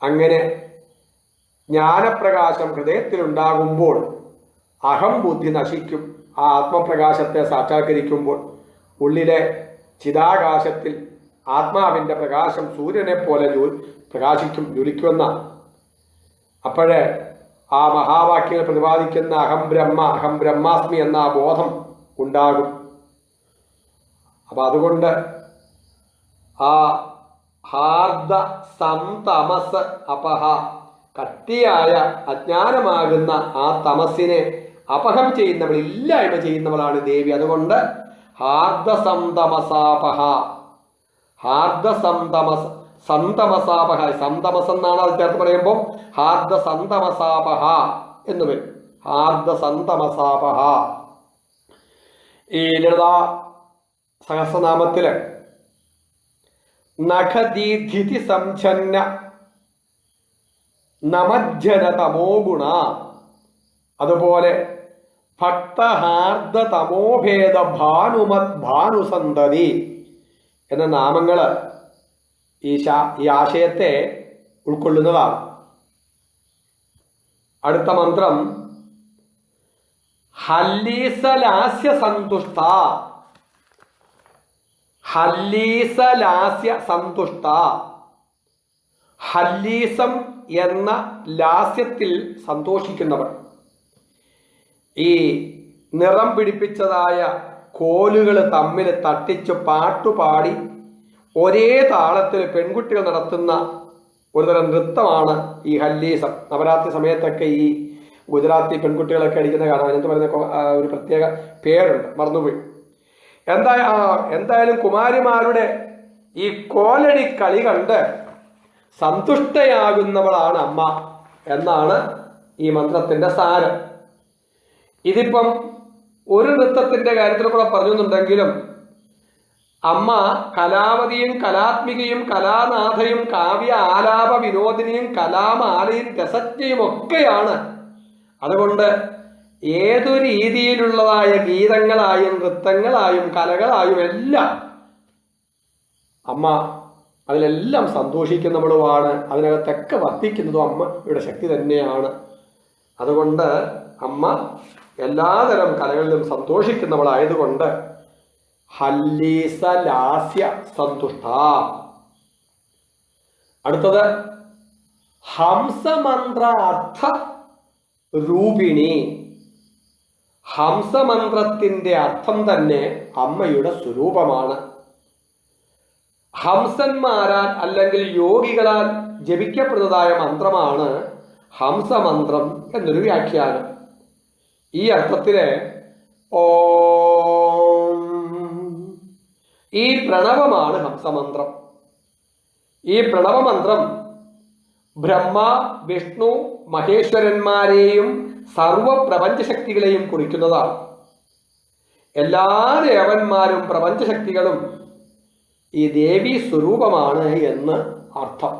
അങ്ങനെ ജ്ഞാനപ്രകാശം ഹൃദയത്തിലുണ്ടാകുമ്പോൾ അഹംബുദ്ധി നശിക്കും. ആ ആത്മപ്രകാശത്തെ സാക്ഷാത്കരിക്കുമ്പോൾ ഉള്ളിലെ ചിതാകാശത്തിൽ ആത്മാവിൻ്റെ പ്രകാശം സൂര്യനെ പോലെ പ്രകാശിക്കും, ജ്വലിക്കുമെന്ന. അപ്പോഴേ ആ മഹാവാക്യങ്ങൾ പ്രതിപാദിക്കുന്ന അഹം ബ്രഹ്മ, അഹം ബ്രഹ്മാസ്മി എന്ന ആ ബോധം ഉണ്ടാകും. അപ്പം അതുകൊണ്ട് ആ ഹാർദ സംതമസ് അപഹ, കട്ടിയായ അജ്ഞാനമാകുന്ന ആ തമസ്സിനെ അപഹം ചെയ്യുന്നവൾ, ഇല്ലായ്മ ചെയ്യുന്നവളാണ് ദേവി. അതുകൊണ്ട് ഹാർദസംതമസാപഹ, ഹാർദസംതമസ് സന്തമസാപഹ, സന്തമസ് എന്നാണ് അത് ചേർത്ത് പറയുമ്പോൾ ഹാർദസന്തമസാപഹ എന്ന് വരും. ഹാർദസന്തമസാപഹ. ഈ ലളിതാ സഹസ്രനാമത്തില് നഖദീധിതി സംഛന്ന നമജ്ജന തമോ ഗുണ, അതുപോലെ ഭക്തഹാർദ തമോഭേദ ഭാനുമത് ഭാനുസന്തതി എന്ന നാമങ്ങൾ ഈ ആശയത്തെ ഉൾക്കൊള്ളുന്നതാണ്. അടുത്ത മന്ത്രം ഹല്ലീസലാസ്യ സന്തുഷ്ട. ഹല്ലീസലാസ്യ സന്തുഷ്ട. ഹല്ലീസം എന്ന ലാസ്യത്തിൽ സന്തോഷിക്കുന്നവർ. ഈ നിറം പിടിപ്പിച്ചതായ കോലുകൾ തമ്മിൽ തട്ടിച്ച് പാട്ടുപാടി ഒരേ താളത്തിൽ പെൺകുട്ടികൾ നടത്തുന്ന ഒരുതരം നൃത്തമാണ് ഈ ഹല്ലീസം. നവരാത്രി സമയത്തൊക്കെ ഈ ഗുജറാത്തി പെൺകുട്ടികളൊക്കെ അടിക്കുന്ന കാണാൻ എന്ത് പറയുന്ന ഒരു പ്രത്യേക പേരുണ്ട്, മറന്നുപോയി. എന്തായാലും കുമാരിമാരുടെ ഈ കോലടി കളി കണ്ട് സന്തുഷ്ടയാകുന്നവളാണ് അമ്മ എന്നാണ് ഈ മന്ത്രത്തിന്റെ സാരം. ഇതിപ്പം ഒരു നൃത്തത്തിന്റെ കാര്യത്തിൽ കൂടെ പറഞ്ഞുണ്ടെങ്കിലും അമ്മ കലാവതിയും കലാത്മികയും കലാനാഥയും കാവ്യ ആലാപ വിനോദിനിയും കലാമാലയും രസജ്ഞയും ഒക്കെയാണ്. അതുകൊണ്ട് ഏതു രീതിയിലുള്ളതായ ഗീതങ്ങളായും നൃത്തങ്ങളായും കലകളായും എല്ലാം അമ്മ അതിലെല്ലാം സന്തോഷിക്കുന്നവളുമാണ്. അതിനകത്തൊക്കെ വർത്തിക്കുന്നതും അമ്മയുടെ ശക്തി തന്നെയാണ്. അതുകൊണ്ട് അമ്മ എല്ലാതരം കലകളിലും സന്തോഷിക്കുന്നവളായതുകൊണ്ട് ഹല്ലീസ ലാസ്യ സന്തുഷ്ട. അടുത്തത് ഹംസമന്ത്ര അർത്ഥ രൂപിണി. ഹംസമന്ത്രത്തിന്റെ അർത്ഥം തന്നെ അമ്മയുടെ സ്വരൂപമാണ്. ഹംസന്മാരാൽ അല്ലെങ്കിൽ യോഗികളാൽ ജപിക്കപ്പെടുന്നതായ മന്ത്രമാണ് ഹംസമന്ത്രം എന്നൊരു വ്യാഖ്യാനം. ഈ അർത്ഥത്തില് ഓം, ഈ പ്രണവമാണ് ഹംസമന്ത്രം. ഈ പ്രണവമന്ത്രം ബ്രഹ്മ വിഷ്ണു മഹേശ്വരന്മാരെയും സർവപ്രപഞ്ചശക്തികളെയും കുറിക്കുന്നതാണ്. എല്ലാ ദേവന്മാരും പ്രപഞ്ചശക്തികളും ഈ ദേവി സ്വരൂപമാണ് എന്ന് അർത്ഥം.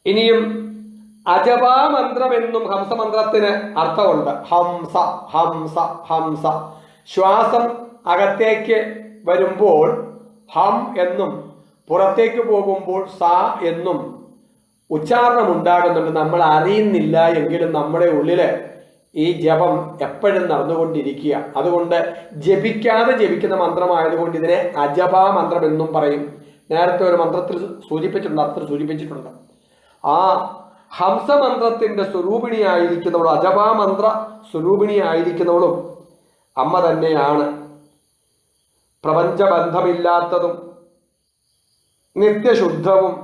ഇനിയും അജപാമന്ത്രം എന്നും ഹംസമന്ത്രത്തിന് അർത്ഥമുണ്ട്. ഹംസ ഹംസ ഹംസ. ശ്വാസം അകത്തേക്ക് വരുമ്പോൾ ഹം എന്നും പുറത്തേക്ക് പോകുമ്പോൾ സ എന്നും ഉച്ചാരണം ഉണ്ടാകുന്നുണ്ട്. നമ്മൾ അറിയുന്നില്ല എങ്കിലും നമ്മുടെ ഉള്ളില് ഈ ജപം എപ്പോഴും നടന്നുകൊണ്ടിരിക്കുക. അതുകൊണ്ട് ജപിക്കാതെ ജപിക്കുന്ന മന്ത്രമായതുകൊണ്ട് ഇതിനെ അജപാ മന്ത്രം എന്നും പറയും. നേരത്തെ ഒരു മന്ത്രത്തിൽ സൂചിപ്പിച്ചിട്ടുണ്ട്, അർത്ഥത്തിൽ സൂചിപ്പിച്ചിട്ടുണ്ട്. ആ ഹംസമന്ത്രത്തിന്റെ സ്വരൂപിണിയായിരിക്കുന്നവളും അജപാ മന്ത്ര സ്വരൂപിണിയായിരിക്കുന്നവളും അമ്മ തന്നെയാണ്. പ്രപഞ്ചബന്ധമില്ലാത്തതും നിത്യശുദ്ധവും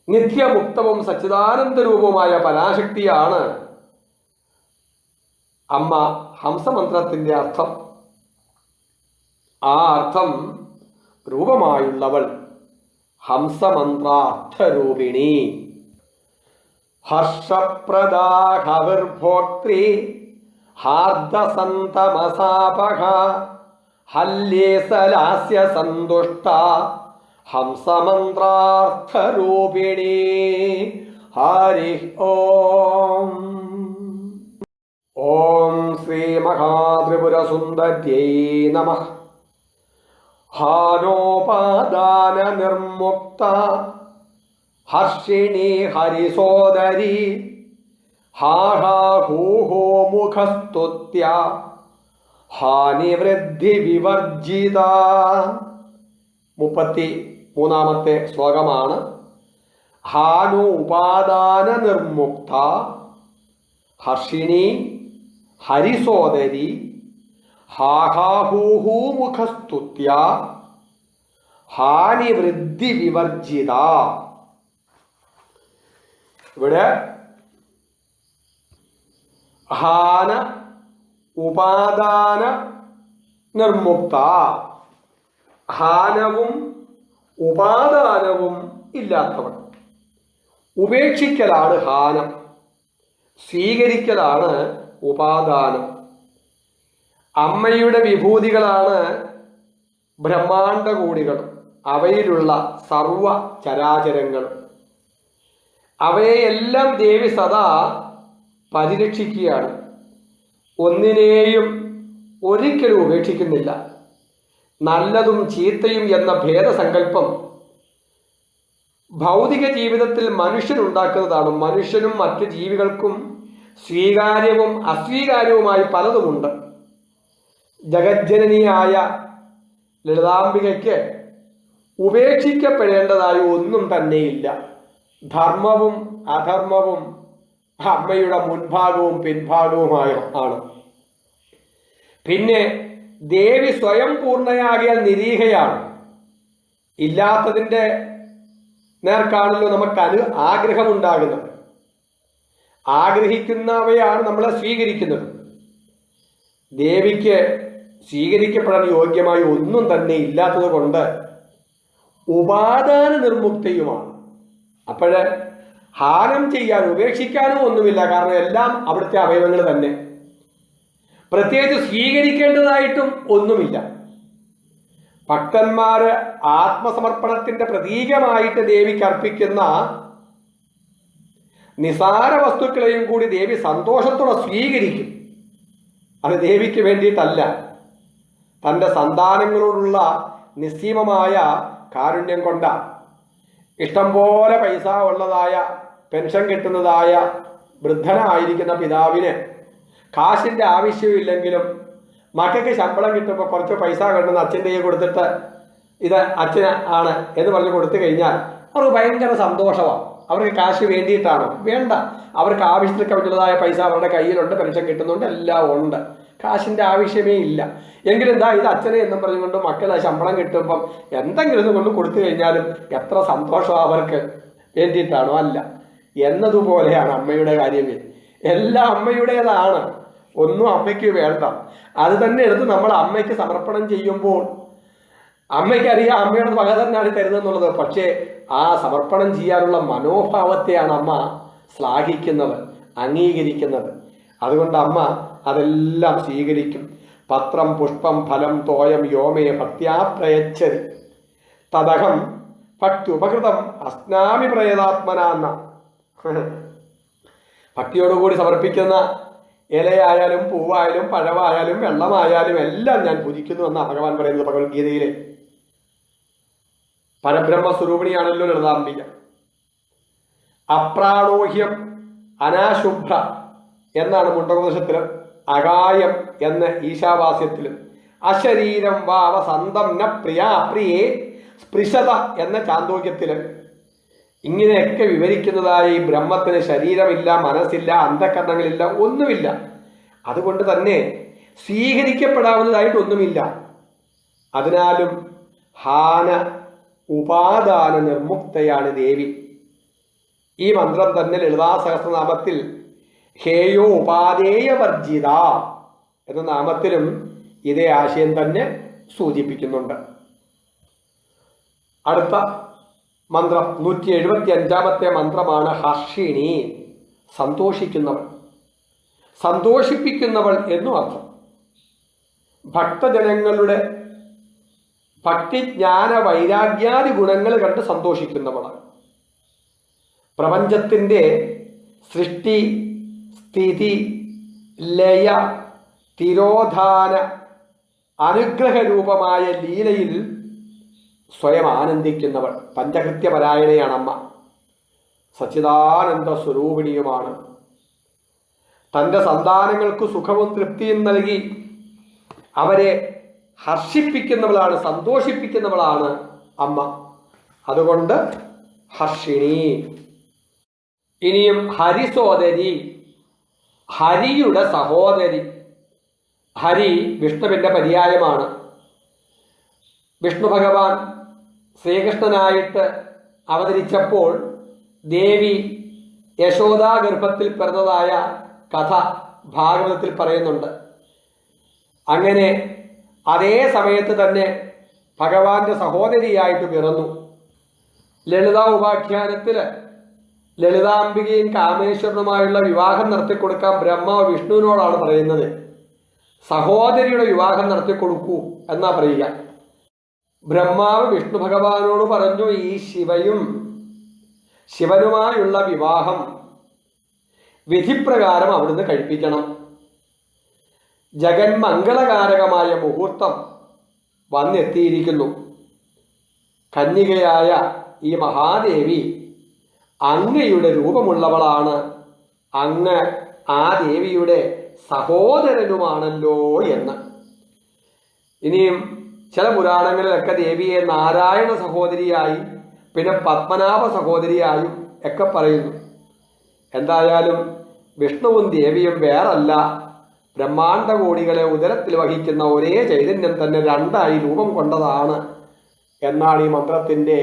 നിത്യമുക്തവും സച്ചിദാനന്ദരൂപവുമായ പരാശക്തിയാണ് അമ്മ ഹംസമന്ത്രത്തിന്റെ അർത്ഥം. ആ അർത്ഥം രൂപമായുള്ളവൾ ഹംസമന്ത്രാർത്ഥരൂപിണി. ഹർഷപ്രദാ ഹവിർഭോക്ത്രീ ഹാർദസന്തമസാപഹ ഹല്യേസലാസ്യ സന്തുഷ്ട ഹംസമന്ത്രാർത്ഥരൂപിണി. ഹരി ഓം. ഓം ശ്രീ മഹാത്രിപുരസുന്ദര്यै നമഃ. ഹാനോപാദാന നിർമുക്ത ഹർഷിണി ഹരിസോദരി ഹാഹാഹൂഹോ മുഖസ്തുത്യ ഹാനിവൃദ്ധി വിവർജിത. 33 ശ്ലോകമാണ്. ഹാനു ഉപാദാന നിർമുക്ത ഹർഷിണി ഹരിസോദരി ഹാഹാഹൂഹൂ മുഖസ്തുത്യ ഹാനിവൃദ്ധി വിവർജിത. ഇവിടെ ഹാന ഉപാദാന നിർമുക്ത, ഹാനവും ഉപാദാനവും ഇല്ലാത്തവൻ. ഉപേക്ഷിക്കലാണ് ഹാനം, സ്വീകരിക്കലാണ് ഉപാദാനം. അമ്മയുടെ വിഭൂതികളാണ് ബ്രഹ്മാണ്ഡകൂടികൾ, അവയിലുള്ള സർവ ചരാചരങ്ങളും. അവയെല്ലാം ദേവി സദാ പരിരക്ഷിക്കുകയാണ്. ഒന്നിനെയും ഒരിക്കലും ഉപേക്ഷിക്കുന്നില്ല. നല്ലതും ചീത്തയും എന്ന ഭേദസങ്കല്പം ഭൗതിക ജീവിതത്തിൽ മനുഷ്യനുണ്ടാക്കുന്നതാണ്. മനുഷ്യനും മറ്റു ജീവികൾക്കും സ്വീകാര്യവും അസ്വീകാര്യവുമായി പലതുമുണ്ട്. ജഗജ്ജനനിയായ ലളിതാംബികയ്ക്ക് ഉപേക്ഷിക്കപ്പെടേണ്ടതായ ഒന്നും തന്നെയില്ല. ധർമ്മവും അധർമ്മവും അമ്മയുടെ മുൻഭാഗവും പിൻഭാഗവുമായ ആണ്. പിന്നെ ദേവി സ്വയം പൂർണ്ണയാകിയാൽ നിരീഹയാണ്. ഇല്ലാത്തതിൻ്റെ നേർക്കാണല്ലോ നമുക്ക് ആഗ്രഹമുണ്ടാകുന്നത്. ആഗ്രഹിക്കുന്നവയാണ് നമ്മളെ സ്വീകരിക്കുന്നത്. ദേവിക്ക് സ്വീകരിക്കപ്പെടാൻ യോഗ്യമായി ഒന്നും തന്നെ ഇല്ലാത്തത് കൊണ്ട് ഉപാദാന നിർമുക്തയുമാണ്. അപ്പോഴ് ഹാനം ചെയ്യാനും ഉപേക്ഷിക്കാനും ഒന്നുമില്ല. കാരണം എല്ലാം അവിടുത്തെ അവയവങ്ങൾ തന്നെ. പ്രത്യേകിച്ച് സ്വീകരിക്കേണ്ടതായിട്ടും ഒന്നുമില്ല. ഭക്തന്മാര് ആത്മസമർപ്പണത്തിന്റെ പ്രതീകമായിട്ട് ദേവിക്ക് അർപ്പിക്കുന്ന നിസാര വസ്തുക്കളെയും കൂടി ദേവി സന്തോഷത്തോടെ സ്വീകരിക്കും. അത് ദേവിക്ക് വേണ്ടിയിട്ടല്ല, തൻ്റെ സന്താനങ്ങളോടുള്ള നിസ്സീമമായ കാരുണ്യം കൊണ്ടാണ്. ഇഷ്ടം പോലെ പൈസ ഉള്ളതായ, പെൻഷൻ കിട്ടുന്നതായ വൃദ്ധനായിരിക്കുന്ന പിതാവിന് കാശിൻ്റെ ആവശ്യമില്ലെങ്കിലും മക്കൾക്ക് ശമ്പളം കിട്ടുമ്പോൾ കുറച്ച് പൈസ കണ്ടെന്ന് അച്ഛൻ്റെ കയ്യിൽ കൊടുത്തിട്ട് ഇത് അച്ഛന് ആണ് എന്ന് പറഞ്ഞ് കൊടുത്തു കഴിഞ്ഞാൽ അവർക്ക് ഭയങ്കര സന്തോഷമാണ്. അവർക്ക് കാശ് വേണ്ടിയിട്ടാണോ? വേണ്ട. അവർക്ക് ആവശ്യത്തിന് കവിഞ്ഞതായ പൈസ അവരുടെ കയ്യിലുണ്ട്, പെൻഷൻ കിട്ടുന്നുണ്ട്, എല്ലാം ഉണ്ട്. കാശിൻ്റെ ആവശ്യമേ ഇല്ല. എങ്കിലും എന്താ ഇത് അച്ഛനെ എന്നും പറഞ്ഞുകൊണ്ട് മക്കളെ ശമ്പളം കിട്ടുമ്പം എന്തെങ്കിലും കൊണ്ട് കൊടുത്തു കഴിഞ്ഞാലും എത്ര സന്തോഷം അവർക്ക് വേണ്ടിയിട്ടാണോ? അല്ല. എന്നതുപോലെയാണ് അമ്മയുടെ കാര്യമേ. എല്ലാം അമ്മയുടേതാണ്, ഒന്നും അമ്മയ്ക്ക് വേണ്ട. അത് തന്നെ എടുത്ത് നമ്മൾ അമ്മയ്ക്ക് സമർപ്പണം ചെയ്യുമ്പോൾ അമ്മയ്ക്കറിയാം അമ്മയുടെ വക തന്നെയാണ് തരുന്നതെന്നുള്ളത്. പക്ഷേ ആ സമർപ്പണം ചെയ്യാനുള്ള മനോഭാവത്തെയാണ് അമ്മ ശ്ലാഘിക്കുന്നത്, അംഗീകരിക്കുന്നത്. അതുകൊണ്ട് അമ്മ അതെല്ലാം സ്വീകരിക്കും. പത്രം പുഷ്പം ഫലം തോയം യോമേ ഭക്ത്യാ പ്രയച്ഛതി തദഹം ഭക്ത്യുപകൃതം അസ്നാമി പ്രയതാത്മനാന്ന. ഭക്തിയോടുകൂടി സമർപ്പിക്കുന്ന ഇലയായാലും പൂവായാലും പഴമായാലും വെള്ളമായാലും എല്ലാം ഞാൻ പൂജിക്കുന്നു എന്നാണ് ഭഗവാൻ പറയുന്നത് ഭഗവത്ഗീതയിലെ. പരബ്രഹ്മസ്വരൂപിണിയാണല്ലോ ലളിതാംബിക. അപ്രാണോഹ്യം അനാശുഭ്ര എന്നാണ് മുണ്ടകോശത്തിലും, അകായം എന്ന് ഈശാവാസ്യത്തിലും, അശരീരം വാവ സന്തം ന പ്രിയാ പ്രിയേ സ്പൃശത എന്ന ചാന്തോക്യത്തിലും ഇങ്ങനെയൊക്കെ വിവരിക്കുന്നതായ ഈ ബ്രഹ്മത്തിന് ശരീരമില്ല, മനസ്സില്ല, അന്ധകരണങ്ങളില്ല, ഒന്നുമില്ല. അതുകൊണ്ട് തന്നെ സ്വീകരിക്കപ്പെടാവുന്നതായിട്ടൊന്നുമില്ല. അതിനാലും ഹാന ഉപാദാന നിർമുക്തയാണ് ദേവി. ഈ മന്ത്രം തന്നെ ലളിതാ സഹസ്രനാമത്തിൽ ഹേയോ ഉപാദേയ വർജിത എന്ന നാമത്തിലും ഇതേ ആശയം തന്നെ സൂചിപ്പിക്കുന്നുണ്ട്. അടുത്ത മന്ത്രം 175 മന്ത്രമാണ് ഹർഷിണി, സന്തോഷിക്കുന്നവൾ, സന്തോഷിപ്പിക്കുന്നവൾ എന്നും അർത്ഥം. ഭക്തജനങ്ങളുടെ ഭക്തിജ്ഞാന വൈരാഗ്യാദി ഗുണങ്ങൾ കണ്ട് സന്തോഷിക്കുന്നവളാണ്. പ്രപഞ്ചത്തിൻ്റെ സൃഷ്ടി സ്ഥിതി ലയ തിരോധാന അനുഗ്രഹരൂപമായ ലീലയിൽ സ്വയം ആനന്ദിക്കുന്നവൾ. പഞ്ചകൃത്യപരായണയാണ് അമ്മ. സച്ചിദാനന്ദ സ്വരൂപിണിയുമാണ്. തൻ്റെ സന്താനങ്ങൾക്ക് സുഖവും തൃപ്തിയും നൽകി അവരെ ഹർഷിപ്പിക്കുന്നവളാണ്, സന്തോഷിപ്പിക്കുന്നവളാണ് അമ്മ. അതുകൊണ്ട് ഹർഷിണി. ഇനിയും ഹരിസോദരി, ഹരിയുടെ സഹോദരി. ഹരി വിഷ്ണുവിൻ്റെ പര്യായമാണ്. വിഷ്ണു ഭഗവാൻ ശ്രീകൃഷ്ണനായിട്ട് അവതരിച്ചപ്പോൾ ദേവി യശോദാഗർഭത്തിൽ പിറന്നതായ കഥ ഭാഗവതത്തിൽ പറയുന്നുണ്ട്. അങ്ങനെ അതേ സമയത്ത് തന്നെ ഭഗവാന്റെ സഹോദരിയായിട്ട് പിറന്നു. ലളിതാ ഉപാഖ്യാനത്തിൽ ലളിതാംബികയും കാമേശ്വരനുമായുള്ള വിവാഹം നടത്തിക്കൊടുക്കാൻ ബ്രഹ്മാവ് വിഷ്ണുവിനോടാണ് പറയുന്നത്. സഹോദരിയുടെ വിവാഹം നടത്തിക്കൊടുക്കൂ എന്നാ പറയുക. ബ്രഹ്മാവ് വിഷ്ണു ഭഗവാനോട് പറഞ്ഞു, ഈ ശിവനുമായുള്ള വിവാഹം വിധിപ്രകാരം അവിടുന്ന് കഴിപ്പിക്കണം. ജഗന്മംഗളകാരകമായ മുഹൂർത്തം വന്നെത്തിയിരിക്കുന്നു. കന്യകയായ ഈ മഹാദേവി അങ്ങയുടെ രൂപമുള്ളവളാണ്, അങ്ങ് ആ ദേവിയുടെ സഹോദരനുമാണല്ലോ എന്ന്. ഇനിയും ചില പുരാണങ്ങളിലൊക്കെ ദേവിയെ നാരായണ സഹോദരിയായി പിന്നെ പത്മനാഭ സഹോദരിയായും ഒക്കെ പറയുന്നു. എന്തായാലും വിഷ്ണുവും ദേവിയും വേറല്ല, ബ്രഹ്മാണ്ഡ കോടികളെ ഉദരത്തിൽ വഹിക്കുന്ന ഒരേ ചൈതന്യം തന്നെ രണ്ടായി രൂപം കൊണ്ടതാണ് എന്നാണ് ഈ മന്ത്രത്തിൻ്റെ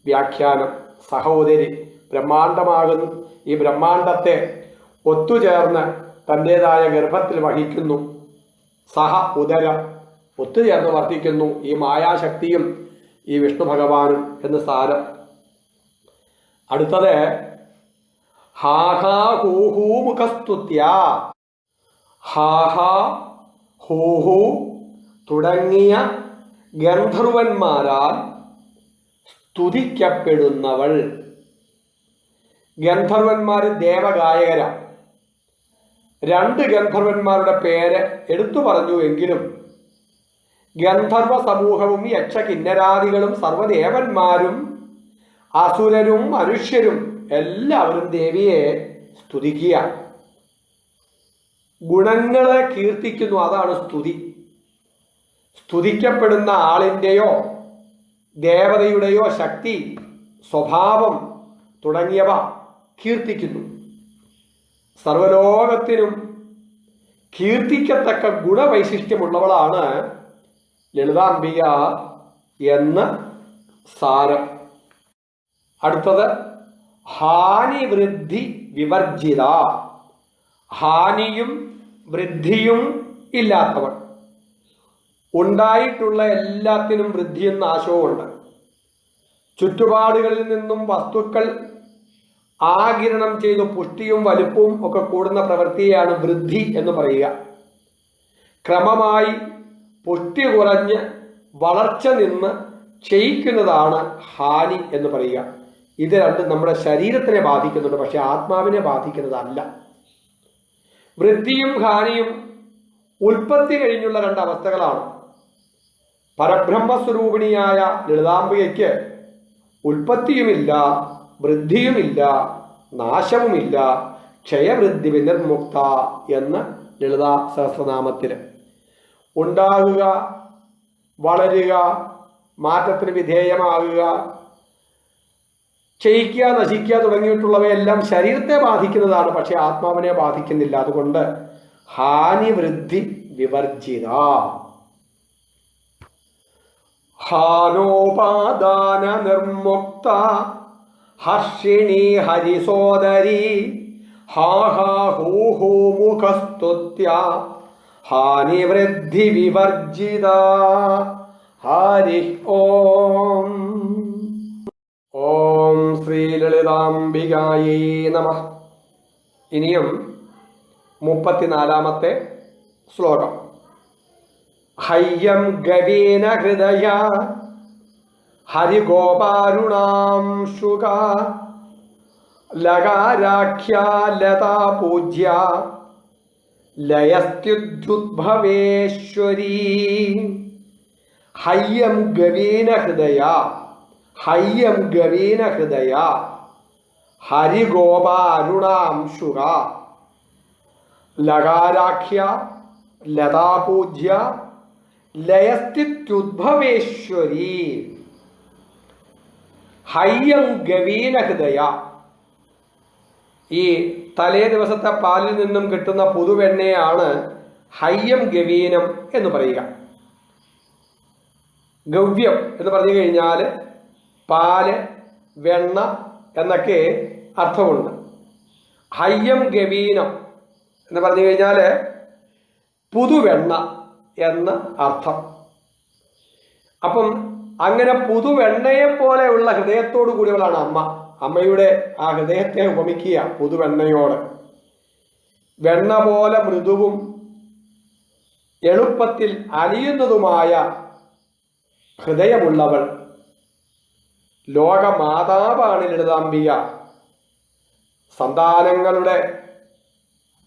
വ്യാഖ്യാനം. സഹോദരി ബ്രഹ്മാണ്ഡമാകുന്നു. ഈ ബ്രഹ്മാണ്ഡത്തെ ഒത്തുചേർന്ന് തൻ്റെതായ ഗർഭത്തിൽ വഹിക്കുന്നു. സഹ ഉദരം ഒത്തുചേർന്ന് വർത്തിക്കുന്നു ഈ മായാശക്തിയും ഈ വിഷ്ണു ഭഗവാനും എന്ന് സാരം. അടുത്തത് ഹാഹാ ഹൂഹൂ മുഖസ്തുത്യ. ഹാഹാ ഹൂഹു തുടങ്ങിയ ഗന്ധർവന്മാരാൽ സ്തുതിക്കപ്പെടുന്നവൾ. ഗന്ധർവന്മാർ ദേവഗായകരാണ്. 2 ഗന്ധർവന്മാരുടെ പേര് എടുത്തു പറഞ്ഞു എങ്കിലും ഗന്ധർവ സമൂഹവും യക്ഷ കിന്നരാദികളും സർവദേവന്മാരും അസുരരും മനുഷ്യരും എല്ലാവരും ദേവിയെ സ്തുതിക്കുക, ഗുണങ്ങളെ കീർത്തിക്കുന്നു. അതാണ് സ്തുതി. സ്തുതിക്കപ്പെടുന്ന ആളിൻ്റെയോ ദേവതയുടെയോ ശക്തി, സ്വഭാവം തുടങ്ങിയവ കീർത്തിക്കുന്നു. സർവലോകത്തിനും കീർത്തിക്കത്തക്ക ഗുണവൈശിഷ്ട്യമുള്ളവളാണ് ലളിതാംബിക എന്ന് സാരം. അടുത്തത് ഹാനി വൃദ്ധി വിവർജിത. ഹാനിയും വൃദ്ധിയും ഇല്ലാത്തവൾ. ഉണ്ടായിട്ടുള്ള എല്ലാത്തിനും വൃദ്ധിയും നാശവും ഉണ്ട്. ചുറ്റുപാടുകളിൽ നിന്നും വസ്തുക്കൾ ആഗിരണം ചെയ്ത് പുഷ്ടിയും വലുപ്പവും ഒക്കെ കൂടുന്ന പ്രവൃത്തിയാണ് വൃദ്ധി എന്ന് പറയുക. ക്രമമായി പുഷ്ടി കുറഞ്ഞ് വളർച്ച നിന്ന് ക്ഷയിക്കുന്നതാണ് ഹാനി എന്ന് പറയുക. ഇത് രണ്ടും നമ്മുടെ ശരീരത്തിനെ ബാധിക്കുന്നുണ്ട്, പക്ഷെ ആത്മാവിനെ ബാധിക്കുന്നതല്ല. വൃദ്ധിയും ഹാനിയും ഉൽപ്പത്തി കഴിഞ്ഞുള്ള 2 അവസ്ഥകളാണ്. പരബ്രഹ്മസ്വരൂപിണിയായ ലളിതാംബികയ്ക്ക് ഉൽപ്പത്തിയുമില്ല, വൃദ്ധിയുമില്ല, നാശവുമില്ല. ക്ഷയവൃദ്ധി വിനിർമുക്ത എന്ന് ലളിതാ സഹസ്രനാമത്തിൽ. ഉണ്ടാകുക, വളരുക, മാറ്റത്തിന് വിധേയമാകുക, ക്ഷയിക്കുക, നശിക്കുക തുടങ്ങിയിട്ടുള്ളവയെല്ലാം ശരീരത്തെ ബാധിക്കുന്നതാണ്, പക്ഷെ ആത്മാവിനെ ബാധിക്കുന്നില്ല. അതുകൊണ്ട് ഹാനി വൃദ്ധി വിവർജിത. ഹാനോപാദാന നിർമുക്ത ഹർഷിണി ഹരിസോദരി ഹാഹാ ഹൂഹൂ മുഖസ്തുത്യ ഹാനി വൃദ്ധി വിവർജിത. ഹരി ഓം. ഓം ശ്രീ ലളിതാംബികായേ നമഃ. ഇനിയും 34ാമത്തെ ശ്ലോകം. ഹയ്യം ഗവീന ഹൃദയ ഹരിഗോപാരുണാം ശുക ലകാരാഖ്യ ലതാ പൂജ്യ ലയസ്ത്യുദ്ഭവേശ്വരീ. ഹയ്യം ഗവീന ഹൃദയ, ഹയ്യം ഗവീന ഹൃദയ ഹരിഗോപാരുണാം ശുക ലകാരാഖ്യ ലതാപൂജ്യ ലയസ്ഥിത്യുദ്ഭവേശ്വരീ. ഹയ്യം ഗവീന ഹൃദയ. ഈ തലേ ദിവസത്തെ പാലിൽ നിന്നും കിട്ടുന്ന പുതുവെണ്ണയാണ് ഹയ്യം ഗവീനം എന്ന് പറയുക. ഗവ്യം എന്ന് പറഞ്ഞു കഴിഞ്ഞാൽ പാല്, വെണ്ണ എന്നൊക്കെ അർത്ഥമുണ്ട്. ഹയ്യം ഗവീനം എന്ന് പറഞ്ഞു കഴിഞ്ഞാൽ പുതുവെണ്ണ എന്ന് അർത്ഥം. അപ്പം അങ്ങനെ പുതുവെണ്ണയെ പോലെയുള്ള ഹൃദയത്തോടു കൂടിയവളാണ് അമ്മ. അമ്മയുടെ ആ ഹൃദയത്തെ ഉപമിക്കുക പുതുവെണ്ണയോട്. വെണ്ണ പോലെ മൃദുവും എളുപ്പത്തിൽ അലിയുന്നതുമായ ഹൃദയമുള്ളവൾ ലോകമാതാവാണ് ലളിതാംബിക. സന്താനങ്ങളുടെ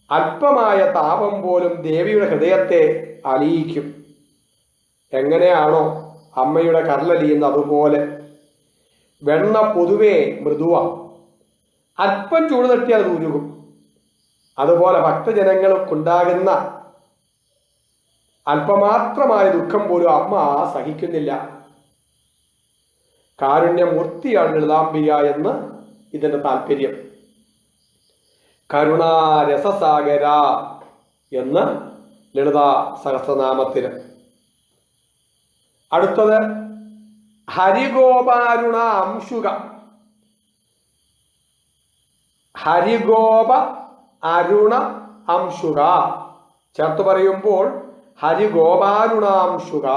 അല്പമായ താപം പോലും ദേവിയുടെ ഹൃദയത്തെ അലിയിക്കും. എങ്ങനെയാണോ അമ്മയുടെ കരളലിയുന്നത് അതുപോലെ. വെണ്ണ പൊതുവേ മൃദുവാണ്, അല്പം ചൂട് തട്ടിയാൽ അത് ഉരുകും. അതുപോലെ ഭക്തജനങ്ങൾക്കുണ്ടാകുന്ന അല്പമാത്രമായ ദുഃഖം പോലും അമ്മ സഹിക്കുന്നില്ല. കാരുണ്യമൂർത്തിയാണ് ലളിതാംബിക എന്ന് ഇതിന്റെ താല്പര്യം. കരുണാരസസാഗര എന്ന് ലളിതാ സഹസ്രനാമത്തിന്. അടുത്തത് ഹരിഗോപാരുണ അംശുക. ഹരിഗോപ അരുണ അംശുക ചേർത്ത് പറയുമ്പോൾ ഹരിഗോപാരുണാംശുക.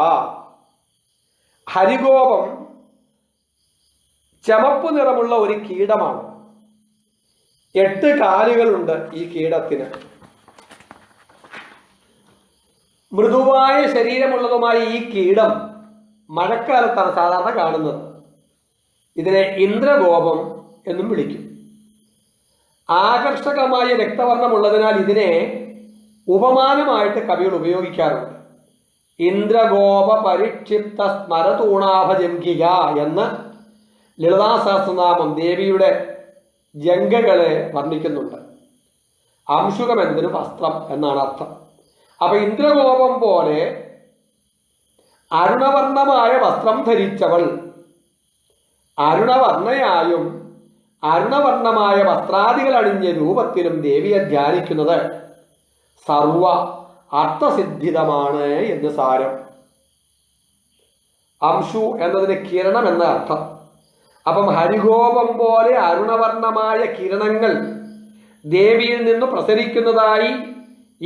ഹരിഗോപം ചമപ്പ് നിറമുള്ള ഒരു കീടമാണ്. 8 കാലുകളുണ്ട് ഈ കീടത്തിന്. മൃദുവായ ശരീരമുള്ളതുമായ ഈ കീടം മഴക്കാലത്താണ് സാധാരണ കാണുന്നത്. ഇതിനെ ഇന്ദ്രഗോപം എന്നും വിളിക്കും. ആകർഷകമായ രക്തവർണ്ണമുള്ളതിനാൽ ഇതിനെ ഉപമാനമായിട്ട് കവികൾ ഉപയോഗിക്കാറുണ്ട്. ഇന്ദ്രഗോപ പരിക്ഷിപ്ത സ്മരതൂണാഭജംഘിക എന്ന് ലളിതാ സഹസ്രനാമം ദേവിയുടെ ജംഘകളെ വർണ്ണിക്കുന്നുണ്ട്. അംശുകം എന്നതിന് വസ്ത്രം എന്നാണ് അർത്ഥം. അപ്പൊ ഇന്ദ്രഗോപം പോലെ അരുണവർണ്ണമായ വസ്ത്രം ധരിച്ചവൾ, അരുണവർണ്ണയായും അരുണവർണ്ണമായ വസ്ത്രാദികൾ അണിഞ്ഞ രൂപത്തിലും ദേവിയെ ധ്യാനിക്കുന്നത് സർവ അർത്ഥസിദ്ധിതമാണ് എന്ന് സാരം. അംശു എന്നതിന് കിരണം എന്ന അർത്ഥം. അപ്പം ഹരിഗോപം പോലെ അരുണവർണ്ണമായ കിരണങ്ങൾ ദേവിയിൽ നിന്ന് പ്രസരിക്കുന്നതായി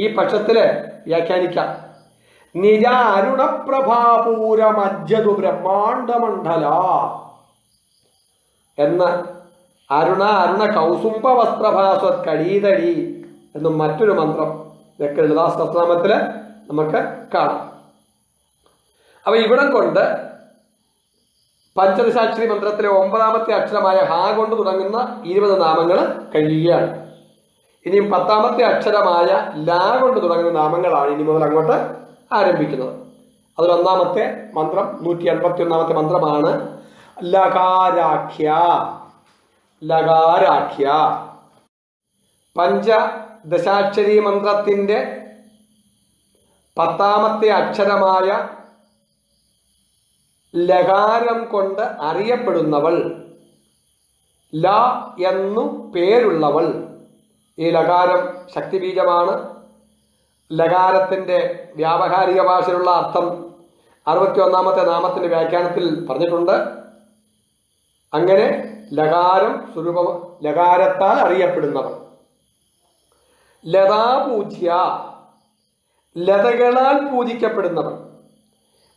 ഈ പക്ഷത്തില് വ്യാഖ്യാനിക്കാം. നിജ അരുണപ്രഭാപൂരമജ്ജതു ബ്രഹ്മാണ്ഡമണ്ഡല എന്ന് അരുണ കൗസുംബ വസ്ത്രഭാസ്വത് കടീതടി എന്നും മറ്റൊരു മന്ത്രം ഇതൊക്കെ ലളിതാ സഹസ്രനാമത്തില് നമുക്ക് കാണാം. അപ്പൊ ഇവിടം കൊണ്ട് പഞ്ചദശാക്ഷരി മന്ത്രത്തിലെ 9ാമത്തെ അക്ഷരമായ ഹ കൊണ്ട് തുടങ്ങുന്ന 20 നാമങ്ങൾ കഴിയുകയാണ്. ഇനിയും 10ാമത്തെ അക്ഷരമായ ല കൊണ്ട് തുടങ്ങുന്ന നാമങ്ങളാണ് ഇനി മുതൽ അങ്ങോട്ട് ആരംഭിക്കുന്നത്. അതിൽ 1ാമത്തെ മന്ത്രം 181ാമത്തെ മന്ത്രമാണ് ലകാരാഖ്യ. ലകാരാഖ്യ പഞ്ചദശാക്ഷരി മന്ത്രത്തിന്റെ 10ാമത്തെ അക്ഷരമായ ലകാരം കൊണ്ട് അറിയപ്പെടുന്നവൾ, ല എന്നു പേരുള്ളവൾ. ഈ ലകാരം ശക്തിബീജമാണ്. ലകാരത്തിന്റെ വ്യാവഹാരിക ഭാഷയിലുള്ള അർത്ഥം 61ാമത്തെ നാമത്തിന്റെ വ്യാഖ്യാനത്തിൽ പറഞ്ഞിട്ടുണ്ട്. അങ്ങനെ ലകാരം സ്വരൂപം, ലകാരത്താൽ അറിയപ്പെടുന്നവൾ. ലതാപൂജ്യ, ലതകളാൽ പൂജിക്കപ്പെടുന്നവൾ.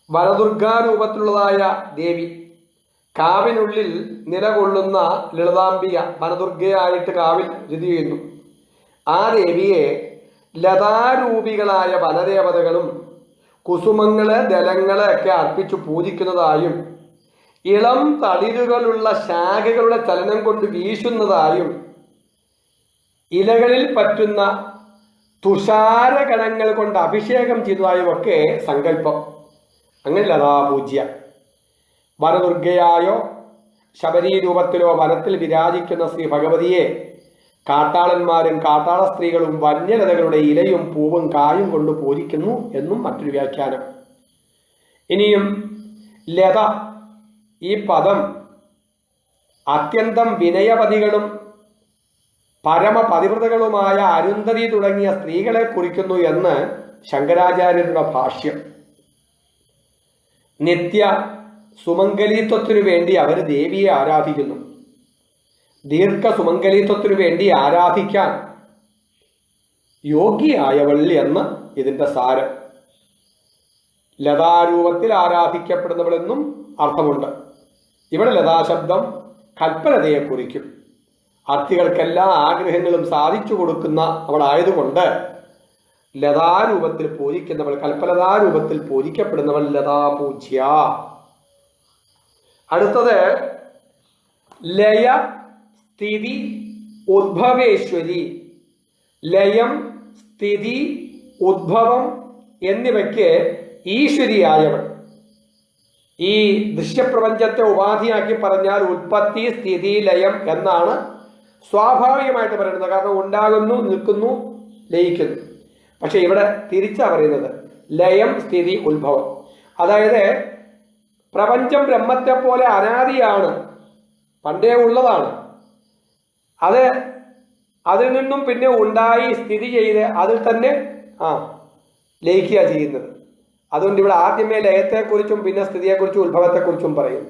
വനദുർഗാരൂപത്തിലുള്ളതായ ദേവി, കാവിനുള്ളിൽ നിലകൊള്ളുന്ന ലളിതാംബിക വനദുർഗയായിട്ട് കാവിൽ സ്ഥിതി ചെയ്യുന്നു. ആ ദേവിയെ ലതാരൂപികളായ വനദേവതകളും കുസുമങ്ങള് ദലങ്ങള് ഒക്കെ അർപ്പിച്ചു പൂജിക്കുന്നതായും ഇളം തളിരുകളുള്ള ശാഖകളുടെ ചലനം കൊണ്ട് വീശുന്നതായും ഇലകളിൽ പറ്റുന്ന തുഷാരഗണങ്ങൾ കൊണ്ട് അഭിഷേകം ചെയ്തതായും ഒക്കെ സങ്കല്പം. അങ്ങനെ ലതാപൂജ്യ. വനദുർഗയായോ ശബരീ രൂപത്തിലോ വനത്തിൽ വിരാജിക്കുന്ന ശ്രീ ഭഗവതിയെ കാട്ടാളന്മാരും കാട്ടാള സ്ത്രീകളും വന്യലതകളുടെ ഇലയും പൂവും കായും കൊണ്ട് പൂജിക്കുന്നു എന്നും മറ്റൊരു വ്യാഖ്യാനം. ഇനിയും ലത, ഈ പദം അത്യന്തം വിനയവതികളും പരമപതിവ്രതകളുമായ അരുന്ധതി തുടങ്ങിയ സ്ത്രീകളെ കുറിക്കുന്നു എന്ന് ശങ്കരാചാര്യരുടെ ഭാഷ്യം. നിത്യ സുമംഗലീത്വത്തിനു വേണ്ടി അവർ ദേവിയെ ആരാധിക്കുന്നു. ദീർഘ സുമംഗലീത്വത്തിനു വേണ്ടി ആരാധിക്കാൻ യോഗ്യയായവൾ എന്ന് ഇതിന്റെ സാരം. ലതാരൂപത്തിൽ ആരാധിക്കപ്പെടുന്നവളെന്നും അർത്ഥമുണ്ട്. ഇവിടെ ലതാശബ്ദം കൽപ്പലതയെ കുറിക്കും. അർത്ഥികൾക്കെല്ലാ ആഗ്രഹങ്ങളും സാധിച്ചു കൊടുക്കുന്ന അവളായതുകൊണ്ട് ലതാരൂപത്തിൽ പൂജിക്കുന്നവൾ, കൽപ്പലതാരൂപത്തിൽ പൂജിക്കപ്പെടുന്നവൾ ലതാപൂജ്യ. അടുത്തത് ലയ സ്ഥിതി ഉദ്ഭവേശ്വരി. ലയം, സ്ഥിതി, ഉദ്ഭവം എന്നിവയ്ക്ക് ഈശ്വരിയായവൾ. ഈ ദൃശ്യപ്രപഞ്ചത്തെ ഉപാധിയാക്കി പറഞ്ഞാൽ ഉൽപ്പത്തി, സ്ഥിതി, ലയം എന്നാണ് സ്വാഭാവികമായിട്ട് പറയുന്നത്. കാരണം ഉണ്ടാകുന്നു, നിൽക്കുന്നു, ലയിക്കുന്നു. പക്ഷെ ഇവിടെ തിരിച്ചാ പറയുന്നത് ലയം, സ്ഥിതി, ഉത്ഭവം. അതായത് പ്രപഞ്ചം ബ്രഹ്മത്തെ പോലെ അനാദിയാണ്, പണ്ടേ ഉള്ളതാണ്. അതിൽ നിന്നും പിന്നെ ഉണ്ടായി സ്ഥിതി ചെയ്ത് അതിൽ തന്നെ ലയിക്കുക ചെയ്യുന്നത്. അതുകൊണ്ട് ഇവിടെ ആദ്യമേ ലയത്തെക്കുറിച്ചും പിന്നെ സ്ഥിതിയെക്കുറിച്ചും ഉത്ഭവത്തെക്കുറിച്ചും പറയും.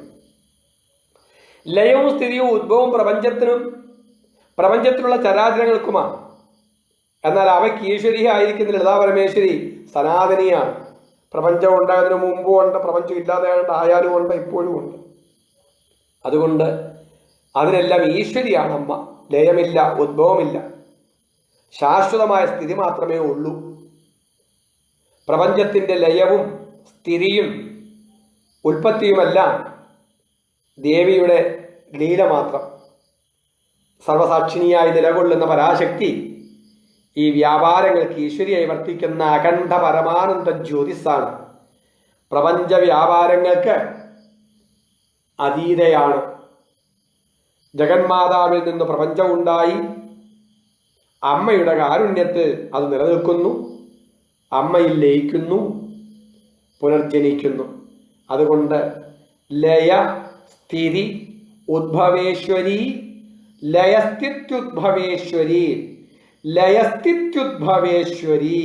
ലയവും സ്ഥിതിയും ഉദ്ഭവവും പ്രപഞ്ചത്തിലുള്ള ചരാചരങ്ങൾക്കുമാണ്. എന്നാൽ അവയ്ക്ക് ഈശ്വരി ആയിരിക്കുന്ന ലളിതാ പരമേശ്വരി സനാതനിയാണ്. പ്രപഞ്ചം ഉണ്ടായതിനു മുമ്പും ഉണ്ട്, പ്രപഞ്ചം ഇല്ലാതെ ആയാലും ഉണ്ട്, ഇപ്പോഴും ഉണ്ട്. അതുകൊണ്ട് അതിനെല്ലാം ഈശ്വരിയാണ് അമ്മ. ലയമില്ല, ഉദ്ഭവമില്ല, ശാശ്വതമായ സ്ഥിതി മാത്രമേ ഉള്ളൂ. പ്രപഞ്ചത്തിൻ്റെ ലയവും സ്ഥിതിയും ഉൽപ്പത്തിയുമെല്ലാം ദേവിയുടെ ലീല മാത്രം. സർവസാക്ഷിണിയായി നിലകൊള്ളുന്ന പരാശക്തി ഈ വ്യാപാരങ്ങൾക്ക് ഈശ്വരിയായി വർത്തിക്കുന്ന അഖണ്ഡ പരമാനന്ദ ജ്യോതിസാണ്. പ്രപഞ്ച വ്യാപാരങ്ങൾക്ക് അതീതയാണ്. ജഗന്മാതാവിൽ നിന്ന് പ്രപഞ്ചമുണ്ടായി, അമ്മയുടെ കാരുണ്യത്തിൽ അത് നിലനിൽക്കുന്നു, അമ്മയിൽ ലയിക്കുന്നു, പുനർജനിക്കുന്നു. അതുകൊണ്ട് ലയ സ്ഥിതി ഉദ്ഭവേശ്വരി, ലയസ്ഥിത്യുദ്ഭവേശ്വരി, ലയസ്ഥിത്യുദ്ഭവേശ്വരി.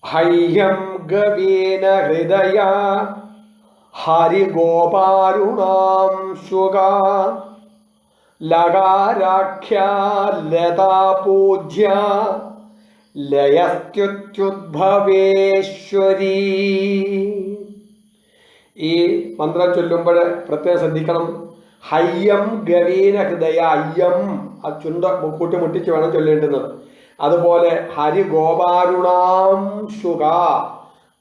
ഹയ്യം ഗവേന ഹൃദയ ഹരിഗോപാരുണാം ശുഗാ ലകാരാഖ്യ ലതാ പൂജ്യ ലയസ്ഥിത്യുദ്ഭവേശ്വരി. ഈ മന്ത്രം ചൊല്ലുമ്പോൾ പ്രത്യേകം ശ്രദ്ധിക്കണം. ഹയ്യം ഗവീന ഹൃദയ, അയ്യം ആ ചുണ്ട കൂട്ടിമുട്ടിച്ച് വേണം ചൊല്ലേണ്ടുന്നത്. അതുപോലെ ഹരി ഗോപാരുണാം ശുഗ,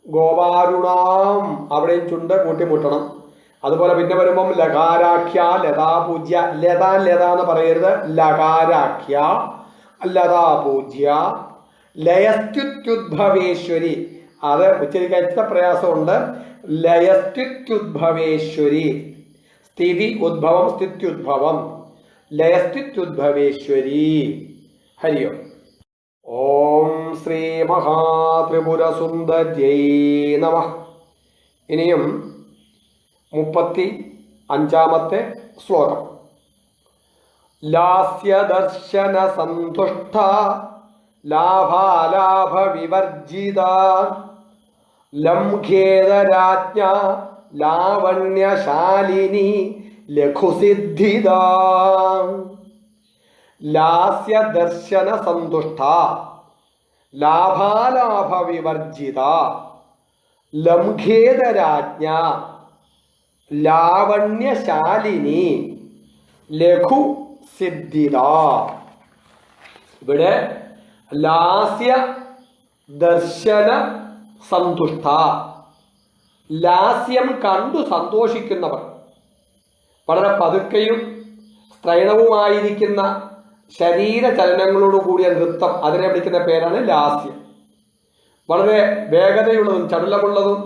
ഗോപാരുണാം അവിടെയും ചുണ്ട് കൂട്ടിമുട്ടണം. അതുപോലെ പിന്നെ വരുമ്പം ലകാരാഖ്യ ലതാ പൂജ്യ, ലതാ ലത എന്ന് പറയരുത്, ലകാരാഖ്യ ലതാ പൂജ്യ ലയസ്ഥിത്യുദ്ഭവേശ്വരി. അത് ഉച്ചരിക്കാൻ ഇത്ര പ്രയാസമുണ്ട്. ലയസ്ഥിത്യുദ്ഭവേശ്വരി, സ്ഥിതി ഉദ്ഭവം സ്ഥിത്യുദ്ഭവം, ലയസ്ഥിത്യുദ്ഭവേശ്വരി. ഹരിയോ. ഓം ശ്രീ മഹാത്രിപുരസുന്ദര്यै നമഃ. ഇനിയും 35-ാമത്തെ ശ്ലോകം. ലാസ്യദർശന സന്തുഷ്ട ലാഭാലാഭ വിവർജിത ലംഘേതരാജ്ഞ ലാവണ്യശാലിനി ലഘുസിദ്ധിദ. ലാസ്യദർശന സന്തുഷ്ട ലാഭാലാഭ വിവർജിത ലംഘേതരാജ്ഞ ലാവണ്യശാലിനി ലഘു സിദ്ധിദ. ഇവിടെ ലാസ്യ ദർശന സന്തുഷ്ട, ലാസ്യം കണ്ടു സന്തോഷിക്കുന്നവർ, വളരെ പതുക്കെയും സ്ത്രൈണവുമായിരിക്കുന്ന ശരീരചലനങ്ങളോട് കൂടിയ നൃത്തം, അതിനെ വിളിക്കുന്ന പേരാണ് ലാസ്യം. വളരെ വേഗതയുള്ളതും ചടുലമുള്ളതും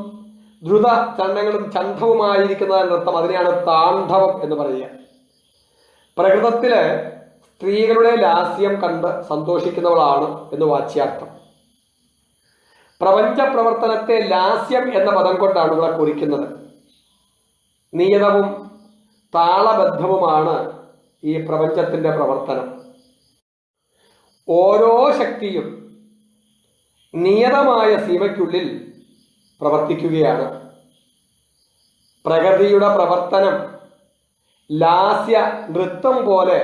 ദ്രുത ചലനങ്ങളും ചണ്ഡവുമായിരിക്കുന്ന നൃത്തം, അതിനെയാണ് താണ്ഡവം എന്ന് പറയുക. പ്രകൃതത്തില് സ്ത്രീകളുടെ ലാസ്യം കണ്ട് സന്തോഷിക്കുന്നവളാണ് എന്ന് വാച്യാർത്ഥം. പ്രപഞ്ച പ്രവർത്തനത്തെ ലാസ്യം എന്ന പദം കൊണ്ടാണ് ഇവിടെ കുറിക്കുന്നത്. നിയതവും താളബദ്ധവുമാണ് ഈ പ്രപഞ്ചത്തിന്റെ പ്രവർത്തനം. ഓരോ ശക്തിയും നിയതമായ സീമയ്ക്കുള്ളിൽ പ്രവർത്തിക്കുകയാണ്. പ്രകൃതിയുടെ പ്രവർത്തനം ലാസ്യ നൃത്തം പോലെ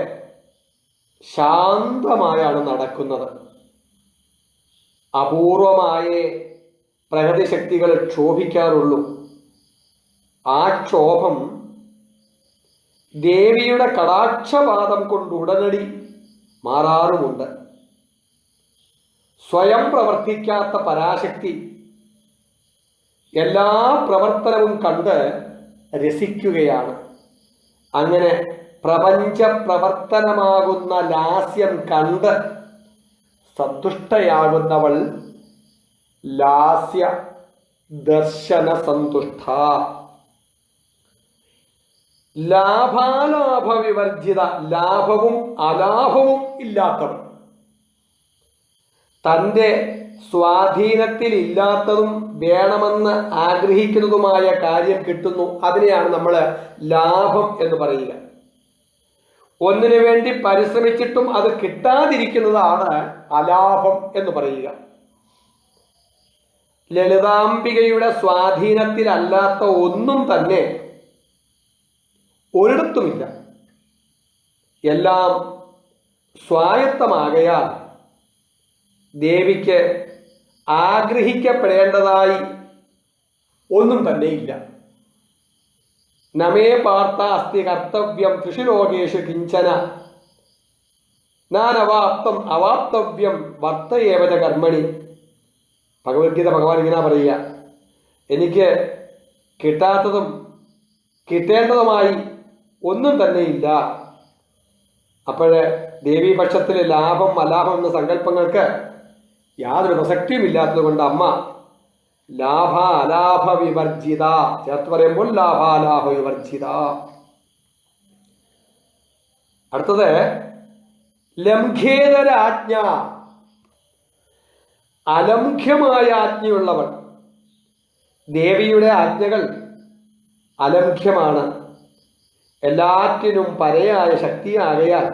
ശാന്തമായാണ് നടക്കുന്നത്. അപൂർവമായേ പ്രകൃതി ശക്തികൾ ക്ഷോഭിക്കാറുള്ളൂ. ആ ക്ഷോഭം ദേവിയുടെ കടാക്ഷപാദം കൊണ്ട് ഉടനടി മാറാറുമുണ്ട്. സ്വയം പ്രവർത്തിക്കാത്ത പരാശക്തി എല്ലാ പ്രവർത്തനവും കണ്ട് രസിക്കുകയാണ്. അങ്ങനെ പ്രപഞ്ച പ്രവർത്തനമാകുന്ന ലാസ്യം കണ്ട് സന്തുഷ്ടയാകുന്നവൾ ലാസ്യ ദർശന സന്തുഷ്ട. ലാഭാലാഭ വിവർജിത, ലാഭവും അലാഭവും ഇല്ലാത്തവൾ. തൻ്റെ സ്വാധീനത്തിൽ ഇല്ലാത്തതും വേണമെന്ന് ആഗ്രഹിക്കുന്നതുമായ കാര്യം കിട്ടുന്നു, അതിനെയാണ് നമ്മൾ ലാഭം എന്ന് പറയുക. ഒന്നിനു വേണ്ടി പരിശ്രമിച്ചിട്ടും അത് കിട്ടാതിരിക്കുന്നതാണ് അലാഭം എന്ന് പറയുക. ലളിതാംബികയുടെ സ്വാധീനത്തിലല്ലാത്ത ഒന്നും തന്നെ ഒരിടത്തുമില്ല. എല്ലാം സ്വായത്തമാകയാൽ ദേവിക്ക് ആഗ്രഹിക്കപ്പെടേണ്ടതായി ഒന്നും തന്നെയില്ല. നമേ പാർത്ത അസ്തി കർത്തവ്യം ത്രിഷുലോകേഷു കിഞ്ചന നാനവാപ്തം അവാപ്തവ്യം വർത്തയേവച കർമ്മണി. ഭഗവത്ഗീത ഭഗവാൻ ഇങ്ങനെ പറയുക, എനിക്ക് കിട്ടാത്തതും കിട്ടേണ്ടതുമായി ഒന്നും തന്നെയില്ല. അപ്പോഴ് ദേവീപക്ഷത്തിലെ ലാഭം അലാഭം എന്ന സങ്കല്പങ്ങൾക്ക് യാതൊരു പ്രസക്തിയും ഇല്ലാത്തത് കൊണ്ട് അമ്മ ലാഭ അലാഭ വിവർജിത, ചേർത്ത് പറയുമ്പോൾ ലാഭാലാഭ വിവർജിത. അടുത്തത് ലംഘേതരാജ്ഞ, അലംഘ്യമായ ആജ്ഞയുള്ളവൾ. ദേവിയുടെ ആജ്ഞകൾ അലംഘ്യമാണ്, എല്ലാറ്റിനും പരയായ ശക്തിയാകയാൽ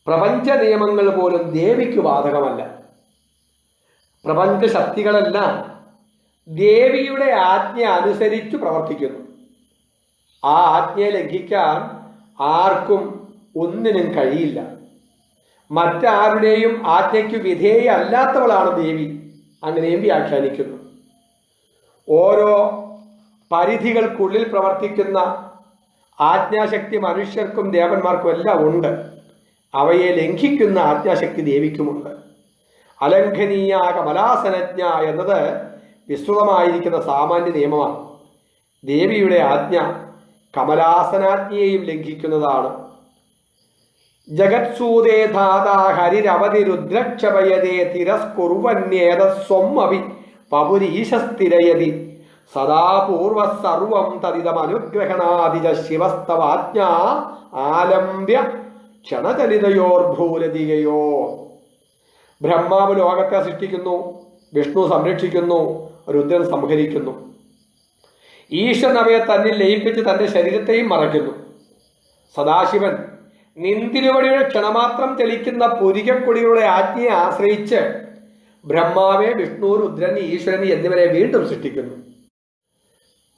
പ്രപഞ്ച നിയമങ്ങൾ പോലും ദേവിക്ക് ബാധകമല്ല. പ്രപഞ്ച ശക്തികളെല്ലാം ദേവിയുടെ ആജ്ഞ അനുസരിച്ച് പ്രവർത്തിക്കുന്നു. ആ ആജ്ഞയെ ലംഘിക്കാൻ ആർക്കും ഒന്നിനും കഴിയില്ല. മറ്റാരുടെയും ആജ്ഞയ്ക്ക് വിധേയല്ലാത്തവളാണ് ദേവി, അങ്ങനെയും വ്യാഖ്യാനിക്കുന്നു. ഓരോ പരിധികൾക്കുള്ളിൽ പ്രവർത്തിക്കുന്ന ആജ്ഞാശക്തി മനുഷ്യർക്കും ദേവന്മാർക്കും എല്ലാം ഉണ്ട്. അവയെ ലംഘിക്കുന്ന ആജ്ഞാശക്തി ദേവിക്കുമുണ്ട്. അലംഘനീയ കമലാസനജ്ഞ എന്നത് വിസ്തൃതമായിരിക്കുന്ന സാമാന്യ നിയമമാണ്. ദേവിയുടെ ആജ്ഞ കമലാസനാജ്ഞയെയും ലംഘിക്കുന്നതാണ്. ജഗത്സൂതേ ധാതാ ഹരിരവധി രുദ്രക്ഷപയതേ തിരസ്കുർവന്യേതസ്വമഭി പപുരീശസ്ഥിരയതി സദാ പൂർവ സർവം തദിതമനുഗ്രഹണാദിജ ശിവസ്തവാജ്ഞ ആലംബ്യ ക്ഷണചലിതയോർഭൂലതികയോ. ബ്രഹ്മാവ് ലോകത്തെ സൃഷ്ടിക്കുന്നു, വിഷ്ണു സംരക്ഷിക്കുന്നു, രുദ്രൻ സംഹരിക്കുന്നു. ഈശ്വരൻ അവയെ തന്നിൽ ലയിപ്പിച്ച് തന്റെ ശരീരത്തെയും മറയ്ക്കുന്നു. സദാശിവൻ നിന്തിരുവടിയുടെ ക്ഷണമാത്രം ചലിക്കുന്ന പുരികക്കൊടിയുടെ ആജ്ഞയെ ആശ്രയിച്ച് ബ്രഹ്മാവെ, വിഷ്ണു, രുദ്രൻ, ഈശ്വരൻ എന്നിവരെ വീണ്ടും സൃഷ്ടിക്കുന്നു.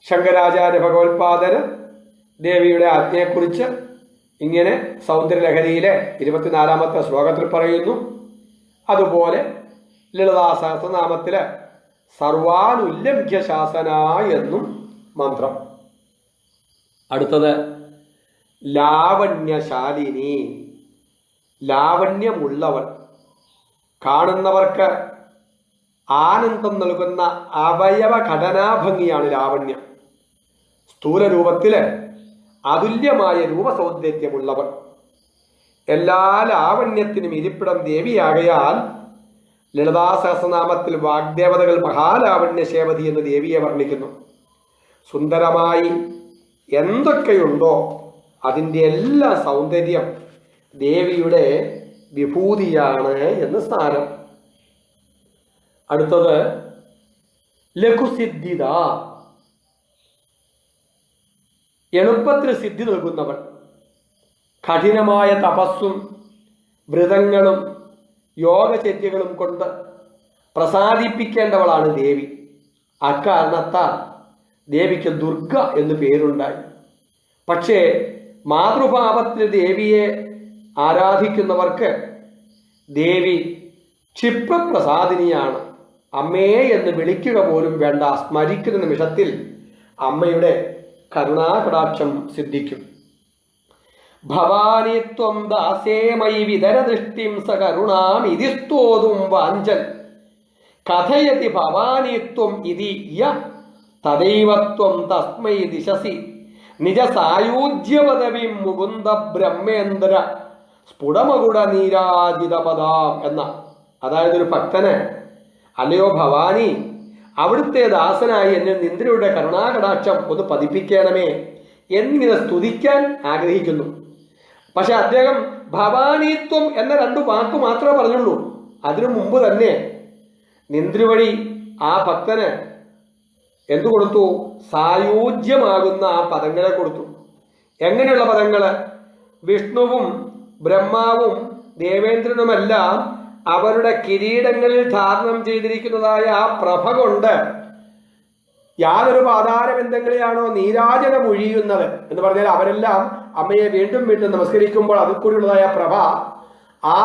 ശങ്കരാചാര്യ ഭഗവത്പാദര് ദേവിയുടെ ആജ്ഞയെക്കുറിച്ച് ഇങ്ങനെ സൗന്ദര്യലഹരിയിലെ 24-ാമത്തെ ശ്ലോകത്തിൽ പറയുന്നു. അതുപോലെ ലളിതാ സഹസ്രനാമത്തില് സർവാനുല്ലംഘ്യ ശാസന എന്നും മന്ത്രം. അടുത്തത് ലാവണ്യശാലിനി, ലാവണ്യമുള്ളവൾ. കാണുന്നവർക്ക് ആനന്ദം നൽകുന്ന അവയവ ഘടനാഭംഗിയാണ് ലാവണ്യം. സ്ഥൂല രൂപത്തില് അതുല്യമായ രൂപസൗന്ദര്യമുള്ളവൾ. എല്ലാ ലാവണ്യത്തിനും ഇരിപ്പിടം ദേവിയാകയാൽ ലളിതാ സഹസ്രനാമത്തിൽ വാഗ്ദേവതകൾ മഹാലാവണ്യ ശേവതി എന്ന് ദേവിയെ വർണ്ണിക്കുന്നു. സുന്ദരമായി എന്തൊക്കെയുണ്ടോ അതിൻ്റെ എല്ലാ സൗന്ദര്യം ദേവിയുടെ വിഭൂതിയാണ് എന്ന് സ്ഥാനം. അടുത്തത് ലഘുസിദ്ധിത, എളുപ്പത്തിൽ സിദ്ധി നൽകുന്നവൾ. കഠിനമായ തപസ്സും വ്രതങ്ങളും യോഗചര്യകളും കൊണ്ട് പ്രസാദിപ്പിക്കേണ്ടവളാണ് ദേവി. അക്കാരണത്താൽ ദേവിക്ക് ദുർഗ എന്ന് പേരുണ്ടായി. പക്ഷേ മാതൃഭാവത്തിൽ ദേവിയെ ആരാധിക്കുന്നവർക്ക് ദേവി ക്ഷിപ്രപ്രസാദിനിയാണ്. അമ്മേ എന്ന് വിളിക്കുക പോലും വേണ്ട, സ്മരിക്കുന്ന നിമിഷത്തിൽ അമ്മയുടെ കരുണാകടാക്ഷം സിദ്ധിക്കും. ഭവാനി ത്വം ദാസേമയി വിതരദൃഷ്ടിം സകരുണാം ഇതി സ്തോതും വാഞ്ചൻ കഥയതി ഭവാനി ത്വം ഇതി യ തദൈവത്വം തസ്മൈ ദിശസി നിജ സായൂജ്യപദവിം മുകുന്ദ ബ്രഹ്മേന്ദ്ര സ്ഫുടമകുട നീരാജിതപദാം എന്ന. അതായത് ഒരു ഭക്തന്, അല്ലയോ ഭവാനി, അവിടുത്തെ ദാസനായി എന്നെ നിന്ദ്രയുടെ കരുണാകടാക്ഷം ഒന്ന് പതിപ്പിക്കണമേ എന്നിങ്ങനെ സ്തുതിക്കാൻ ആഗ്രഹിക്കുന്നു. പക്ഷെ അദ്ദേഹം ഭവാനീത്വം എന്ന 2 വാക്ക് മാത്രമേ പറഞ്ഞുള്ളൂ. അതിനു മുമ്പ് തന്നെ നിന്ദ്രവഴി ആ ഭക്തന് എന്തു കൊടുത്തു? സായൂജ്യമാകുന്ന ആ പദങ്ങളെ കൊടുത്തു. എങ്ങനെയുള്ള പദങ്ങള്? വിഷ്ണുവും ബ്രഹ്മാവും ദേവേന്ദ്രനുമെല്ലാം അവരുടെ കിരീടങ്ങളിൽ ധാരണം ചെയ്തിരിക്കുന്നതായ ആ പ്രഭ കൊണ്ട് യാതൊരു പാതാരബന്ധങ്ങളെയാണോ നീരാജനം ഒഴിയുന്നത് എന്ന് പറഞ്ഞാൽ അവരെല്ലാം അമ്മയെ വീണ്ടും വീണ്ടും നമസ്കരിക്കുമ്പോൾ അതിൽ കൂടിയുള്ളതായ പ്രഭ ആ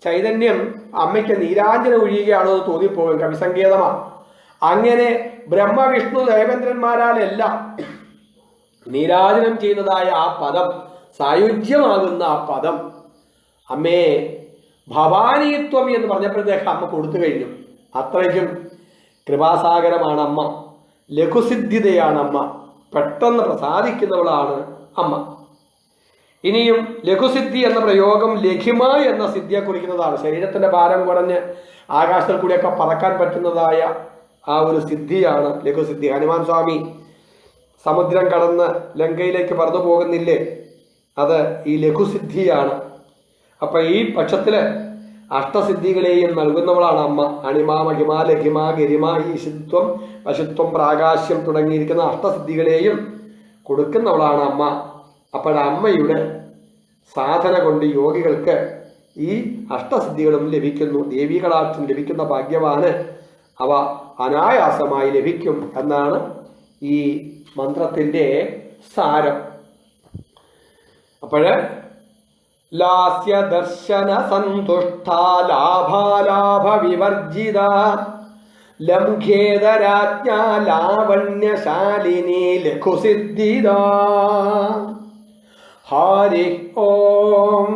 ചൈതന്യം അമ്മയ്ക്ക് നീരാഞ്ജനം ഒഴിയുകയാണോ എന്ന് തോന്നിപ്പോകും, കവിസങ്കേതമാണ്. അങ്ങനെ ബ്രഹ്മവിഷ്ണു ദേവേന്ദ്രന്മാരാലെല്ലാം നീരാജനം ചെയ്യുന്നതായ ആ പദം, സായുജ്യമാകുന്ന ആ പദം അമ്മേ ഭവാനീത്വം എന്ന് പറഞ്ഞപ്പോഴത്തേക്ക് അമ്മ കൊടുത്തു കഴിഞ്ഞു. അത്രയ്ക്കും കൃപാസാഗരമാണ് അമ്മ, ലഘുസിദ്ധിതയാണ് അമ്മ, പെട്ടെന്ന് പ്രസാദിക്കുന്നവളാണ് അമ്മ. ഇനിയും ലഘുസിദ്ധി എന്ന പ്രയോഗം ലഘിമ എന്ന സിദ്ധിയെ കുറിക്കുന്നതാണ്. ശരീരത്തിന്റെ ഭാരം കുറഞ്ഞ് ആകാശത്തിൽ കൂടിയൊക്കെ പറക്കാൻ പറ്റുന്നതായ ആ ഒരു സിദ്ധിയാണ് ലഘുസിദ്ധി. ഹനുമാൻ സ്വാമി സമുദ്രം കടന്ന് ലങ്കയിലേക്ക് പറന്നു പോകുന്നില്ലേ, അത് ഈ ലഘുസിദ്ധിയാണ്. അപ്പൊ ഈ പക്ഷത്തില് അഷ്ടസിദ്ധികളെയും നൽകുന്നവളാണ് അമ്മ. അണിമ, മഹിമ, ലഘിമ, ഗരിമ, ഈശിത്വം, പശുത്വം, പ്രാകാശ്യം തുടങ്ങിയിരിക്കുന്ന അഷ്ടസിദ്ധികളെയും കൊടുക്കുന്നവളാണ് അമ്മ. അപ്പോഴമ്മയുടെ സാധന കൊണ്ട് യോഗികൾക്ക് ഈ അഷ്ടസിദ്ധികളും ലഭിക്കുന്നു. ദേവീകടാക്ഷം ലഭിക്കുന്ന ഭാഗ്യവാന് അവ അനായാസമായി ലഭിക്കും എന്നാണ് ഈ മന്ത്രത്തിന്റെ സാരം. അപ്പോഴ് ലാസ്യ ദർശന സന്തുഷ്ട ലാഭാലാഭ വിവർജിത ലംഘേതരാജ്ഞ ലാവണ്യശാലിനി ലഘുസിദ്ധിദാ. ഹരി ഓം.